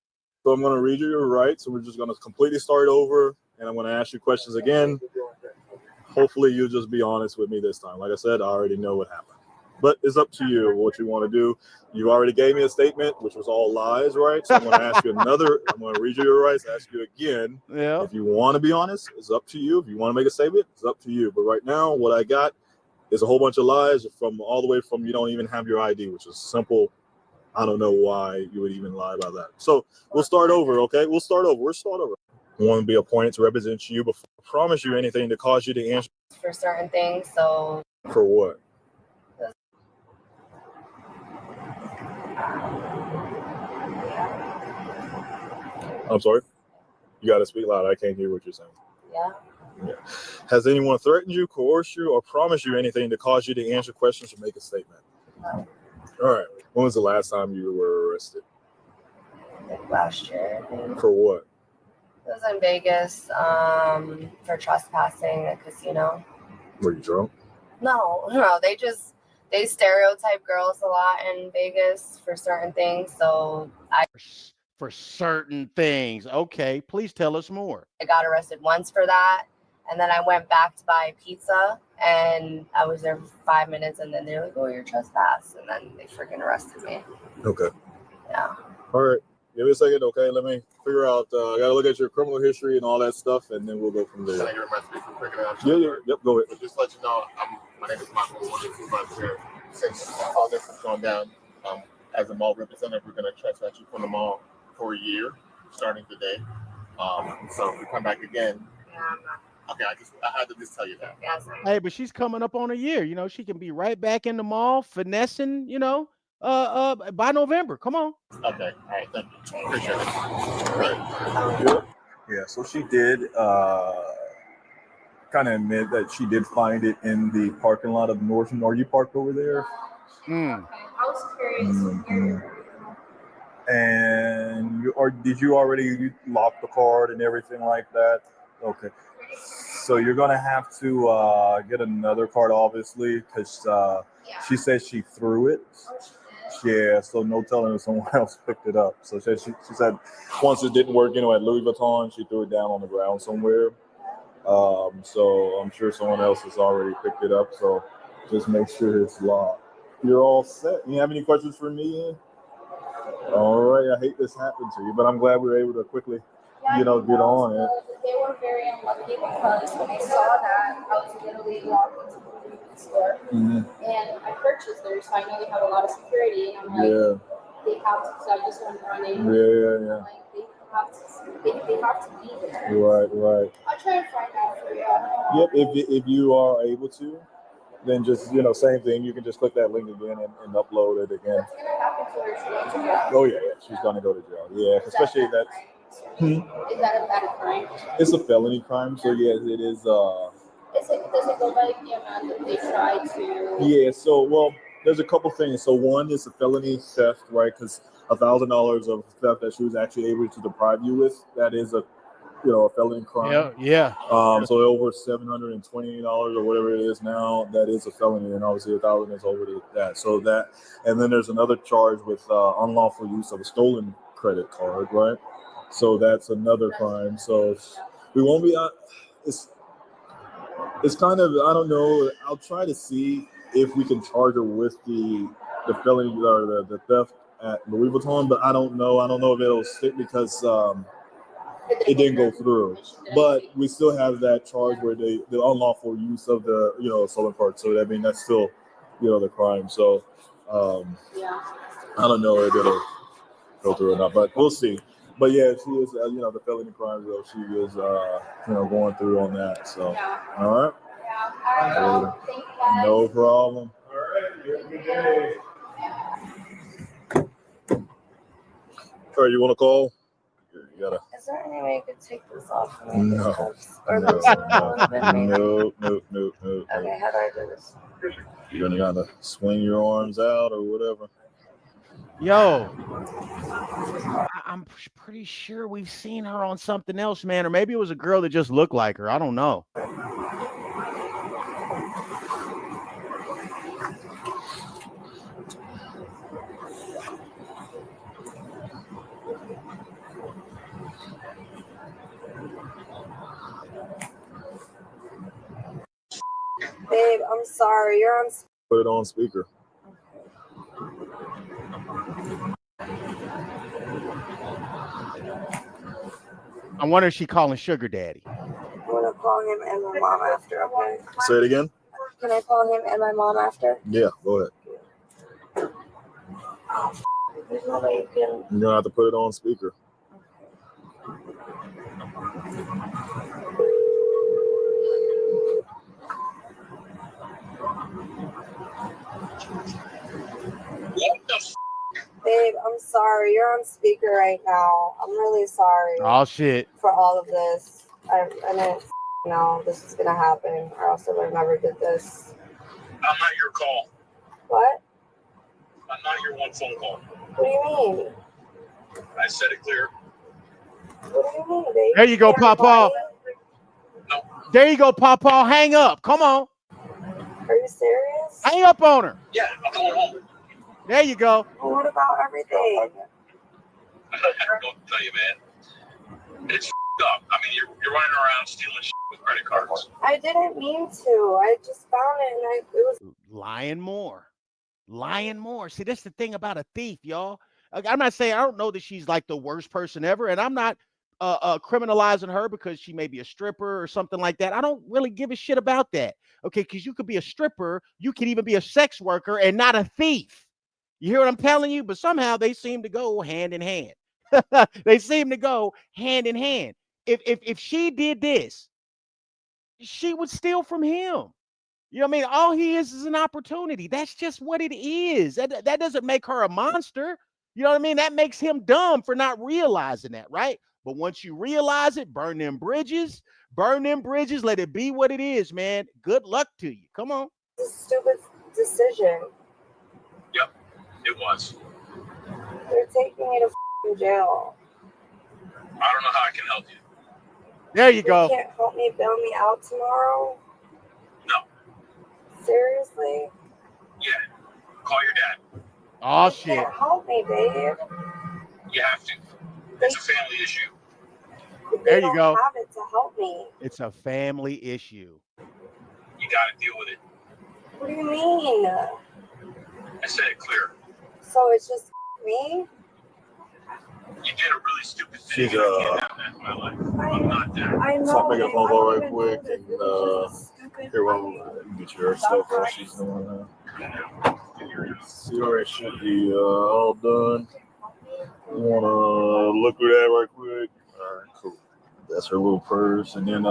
So I'm going to read you your rights, and we're just going to completely start over, and I'm going to ask you questions again. Hopefully, you'll just be honest with me this time. Like I said, I already know what happened. But it's up to you what you want to do. You already gave me a statement, which was all lies, right? So I'm going to ask you another. I'm going to read you your rights, ask you again. Yeah. If you want to be honest, it's up to you. If you want to make a statement, it's up to you. But right now, what I got is a whole bunch of lies from all the way from you don't even have your ID, which is simple. I don't know why you would even lie about that. So we'll start over, okay? We'll start over. I want to be appointed to represent you before I promise you anything to cause you to answer. For certain things, so. For what? I'm sorry? You got to speak loud. I can't hear what you're saying. Yeah. Has anyone threatened you, coerced you, or promised you anything to cause you to answer questions or make a statement? No. All right. When was the last time you were arrested? Like last year, I think. For what? It was in Vegas for trespassing a casino. Were you drunk? No, they stereotype girls a lot in Vegas for certain things. So For certain things. Okay, please tell us more. I got arrested once for that. And then I went back to buy pizza and I was there for 5 minutes and then they're like, oh, you're trespassed. And then they freaking arrested me. Okay. Yeah. All right. Give me a second, okay? Let me figure out. I got to look at your criminal history and all that stuff, and then we'll go from there. Can I get my speaker quick? Yep, go ahead. Just let you know, my name is Michael, one of the supervisors here. Since all this has gone down, as a mall representative, we're going to trespass you from the mall for a year, starting today. So if we come back again, okay, I had to just tell you that. Hey, but she's coming up on a year. You know, she can be right back in the mall finessing, by November. Come on. Okay. All right. Thank you. Appreciate it. Right. Yeah, so she did kind of admit that she did find it in the parking lot of Norton. Are you parked over there? I was curious. And did you already lock the card and everything like that? Okay. So you're going to have to get another card, obviously, because she said she threw it. Yeah, so no telling if someone else picked it up. So she said once it didn't work, at Louis Vuitton, she threw it down on the ground somewhere. So I'm sure someone else has already picked it up. So just make sure it's locked. You're all set. You have any questions for me? All right. I hate this happened to you, but I'm glad we were able to quickly, get on it. They were very unlucky because when they saw that, I was literally walking to the movie store and I purchased there, so I know they have a lot of security. And I'm like, they have to, so I just went running. Yeah. Like, they have to be there. Right. I'll try and find out for you. Yep. If you are able to, then just, same thing. You can just click that link again and upload it again. What's going to happen to her? Is she going to jail? Oh, yeah. She's going to go to jail. Yeah, especially that. Is that a bad crime? It's a felony crime, so yes, it is. Does it go by the amount that they try to? Yeah, so, there's a couple things. So one is a felony theft, right? Because $1,000 of theft that she was actually able to deprive you with, that is a felony crime. Yeah. So over $720 or whatever it is now, that is a felony, and obviously 1,000 is over that. So that, and then there's another charge with unlawful use of a stolen credit card, right? So that's another crime. So we won't be. It's kind of, I don't know. I'll try to see if we can charge her with the felony or the theft at Louis Vuitton, but I don't know. I don't know if it'll stick because it didn't go through. But we still have that charge where the unlawful use of the stolen card. So that's still the crime. So I don't know if it'll go through or not, but we'll see. But yeah, she is the felony crime though. She is going through on that. So all right. No problem. All right. You have a good day. All right, you want to call? You gotta. Is there any way you could take this off? No. No. Okay, how do I do this? You're gonna gotta swing your arms out or whatever. Yo, I'm pretty sure we've seen her on something else, man, or maybe it was a girl that just looked like her. I don't know. Babe, I'm sorry. You're on. Put it on speaker. I wonder if she calling sugar daddy. I'm gonna call him and my mom after, okay? Say it again. Can I call him and my mom after? Yeah, go ahead. Oh, there's no way you can. You're gonna have to put it on speaker. Babe, I'm sorry. You're on speaker right now. I'm really sorry Oh shit. for all of this. I didn't know this was gonna happen, or else I would have never did this. I'm not your call. What? I'm not your one phone call. What do you mean? I said it clear. What do you mean, babe? There you go, Papa. No. There you go, Papa. Hang up. Come on. Are you serious? Hang up on her. Yeah, I'm going home. There you go. Well, what about everything? I'm going to tell you, man. It's up. I mean, you're running around stealing shit with credit cards. I didn't mean to. I just found it, and it was Lying more. Lying more. See, that's the thing about a thief, y'all. I'm not saying I don't know that she's like the worst person ever, and I'm not criminalizing her because she may be a stripper or something like that. I don't really give a shit about that. Okay, because you could be a stripper, you could even be a sex worker and not a thief. You hear what I'm telling you? But somehow they seem to go hand in hand. They seem to go hand in hand. If she did this, she would steal from him. You know what I mean? All he is an opportunity. That's just what it is. That doesn't make her a monster. You know what I mean? That makes him dumb for not realizing that, right? But once you realize it, burn them bridges, let it be what it is, man. Good luck to you. Come on. a stupid decision. Yep, it was. They're taking me to f***ing jail. I don't know how I can help you. There you go. You can't help me bail me out tomorrow? No. Seriously? Yeah. Call your dad. Oh, You shit. can't help me, babe. You have to. It's a family issue. There They you don't go. have it to help me. It's a family issue. You got to deal with it. What do you mean? I said it clear. So it's just me? You did a really stupid thing. She's I can't have that in my life. I'm not there. I know. So I'm making a phone call I right quick. And, here, well, get your stuff while she's doing that. See where it should be all done. You want to look through that right quick? All right, cool. That's her little purse. And then,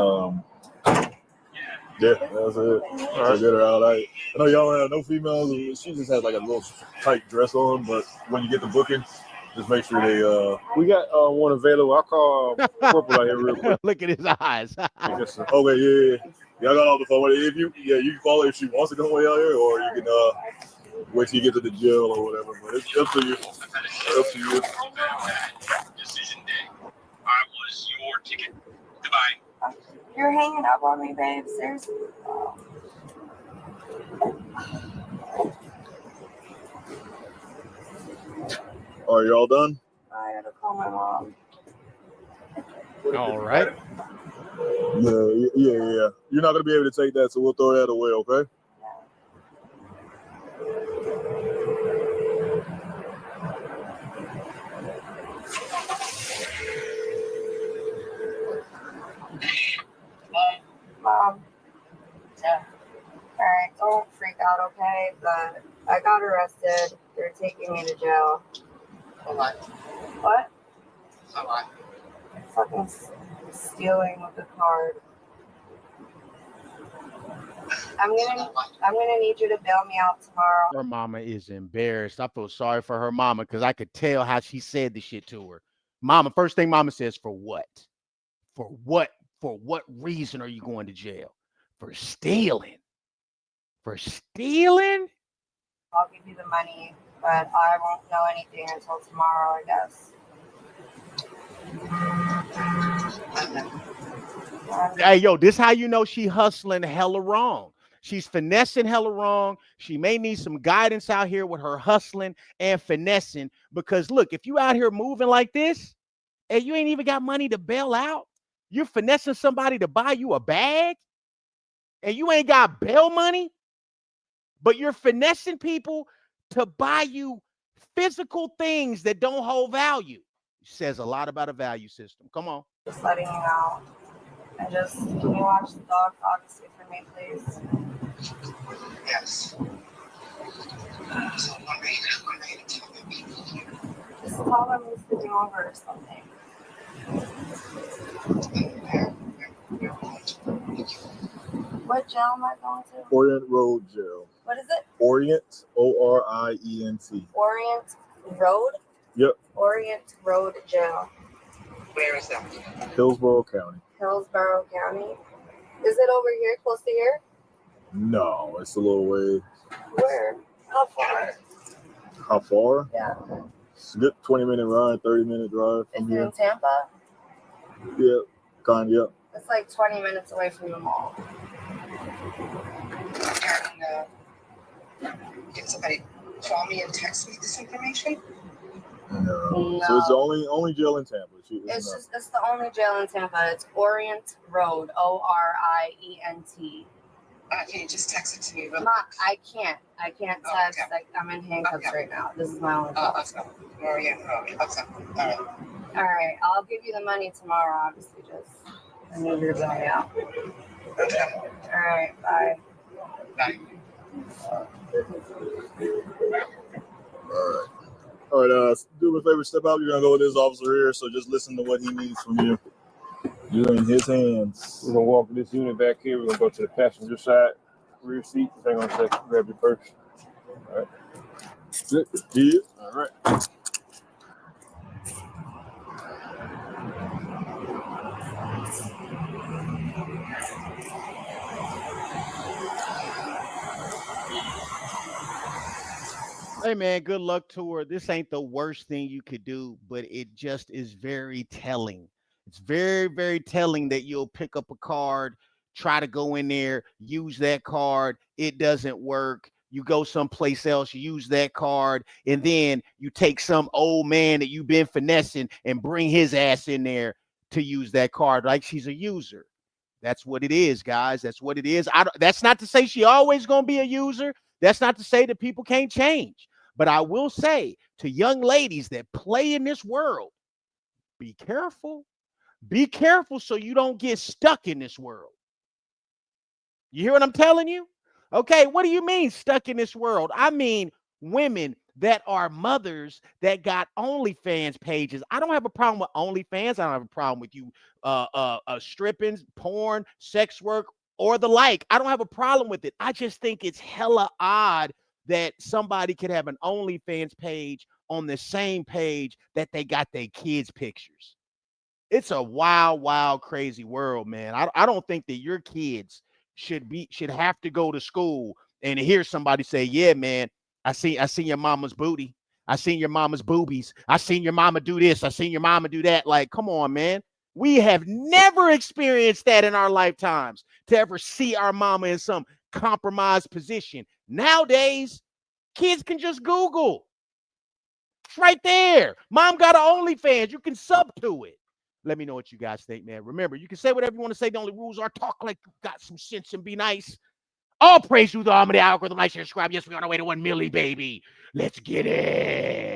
yeah, that's it. I get her out. I know y'all don't have no females. She just has like a little tight dress on, but when you get the booking, just make sure they we got one available. I'll call Corporal out here real quick. Look at his eyes. Okay, yeah. Y'all got all the phone. If you can call her if she wants to come way out here, or you can wait till you get to the jail or whatever. But it's up to you. Up to you. Decision day. I was your ticket. Goodbye. You're hanging up on me, babe. Seriously. Are y'all done? I gotta call my mom. All right. Yeah. You're not gonna be able to take that, so we'll throw that away, okay? Mom. Yeah. All right, don't freak out, okay? But I got arrested. They're taking me to jail. Bye-bye. What? Bye-bye. Fucking stealing with the card. I'm gonna need you to bail me out tomorrow. Her mama is embarrassed. I feel sorry for her mama because I could tell how she said the shit to her. Mama, first thing mama says, for what? For what? For what reason are you going to jail? For stealing. For stealing? I'll give you the money, but I won't know anything until tomorrow, I guess. Hey, yo, this how you know she hustling hella wrong. She's finessing hella wrong. She may need some guidance out here with her hustling and finessing because, look, if you out here moving like this and you ain't even got money to bail out, you're finessing somebody to buy you a bag and you ain't got bail money, but you're finessing people to buy you physical things that don't hold value. It says a lot about a value system. Come on. Just letting you know. And just, can you watch the dog obviously for me, please? Yes. Just tell them he's sleeping over or something. What jail am I going to? Orient Road Jail. What is it? Orient, ORIENT. Orient Road? Yep. Orient Road Jail. Where is that? Hillsborough County. Hillsborough County. Is it over here, close to here? No, it's a little way. Where? How far? How far? Yeah. It's a good 20-minute ride, 30-minute drive Is from it here. in Tampa? Yeah, kind of, yeah. It's like 20 minutes away from the mall. Can somebody call me and text me this information? No. So it's the only jail in Tampa. It's the only jail in Tampa. It's Orient Road, ORIENT. Can you just text it to me? I can't. I can't text. Okay. I'm in handcuffs right now. This is my only call. Orient Road. Okay. All right. All right. I'll give you the money tomorrow, obviously. Just I need your money out. Okay. All right. Bye. Bye. All right, do me a favor, step out. You're gonna go with this officer here, so just listen to what he needs from you. You're in his hands. We're gonna walk this unit back here. We're gonna go to the passenger side, rear seat. Hang on a second. Grab your purse. All right. Good. Yeah. All right. Hey man, good luck to her. This ain't the worst thing you could do, but it just is very telling. It's very, very telling that you'll pick up a card, try to go in there, use that card. It doesn't work. You go someplace else, you use that card, and then you take some old man that you've been finessing and bring his ass in there to use that card like she's a user. That's what it is, guys. That's what it is. That's not to say she always going to be a user. That's not to say that people can't change. But I will say to young ladies that play in this world, be careful. Be careful so you don't get stuck in this world. You hear what I'm telling you? Okay, what do you mean stuck in this world? I mean women that are mothers that got OnlyFans pages. I don't have a problem with OnlyFans. I don't have a problem with you stripping, porn, sex work, or the like. I don't have a problem with it. I just think it's hella odd that somebody could have an OnlyFans page on the same page that they got their kids' pictures. It's a wild, wild, crazy world, man. I don't think that your kids should have to go to school and hear somebody say, yeah, man, I seen your mama's booty. I seen your mama's boobies. I seen your mama do this. I seen your mama do that. Like, come on, man. We have never experienced that in our lifetimes to ever see our mama in some compromised position. Nowadays, kids can just Google. It's right there. Mom got an OnlyFans. You can sub to it. Let me know what you guys think, man. Remember, you can say whatever you want to say. The only rules are talk like you got some sense and be nice. All praise to the almighty algorithm. Like, share, subscribe. Yes, we are on our way to 1 million, baby. Let's get it.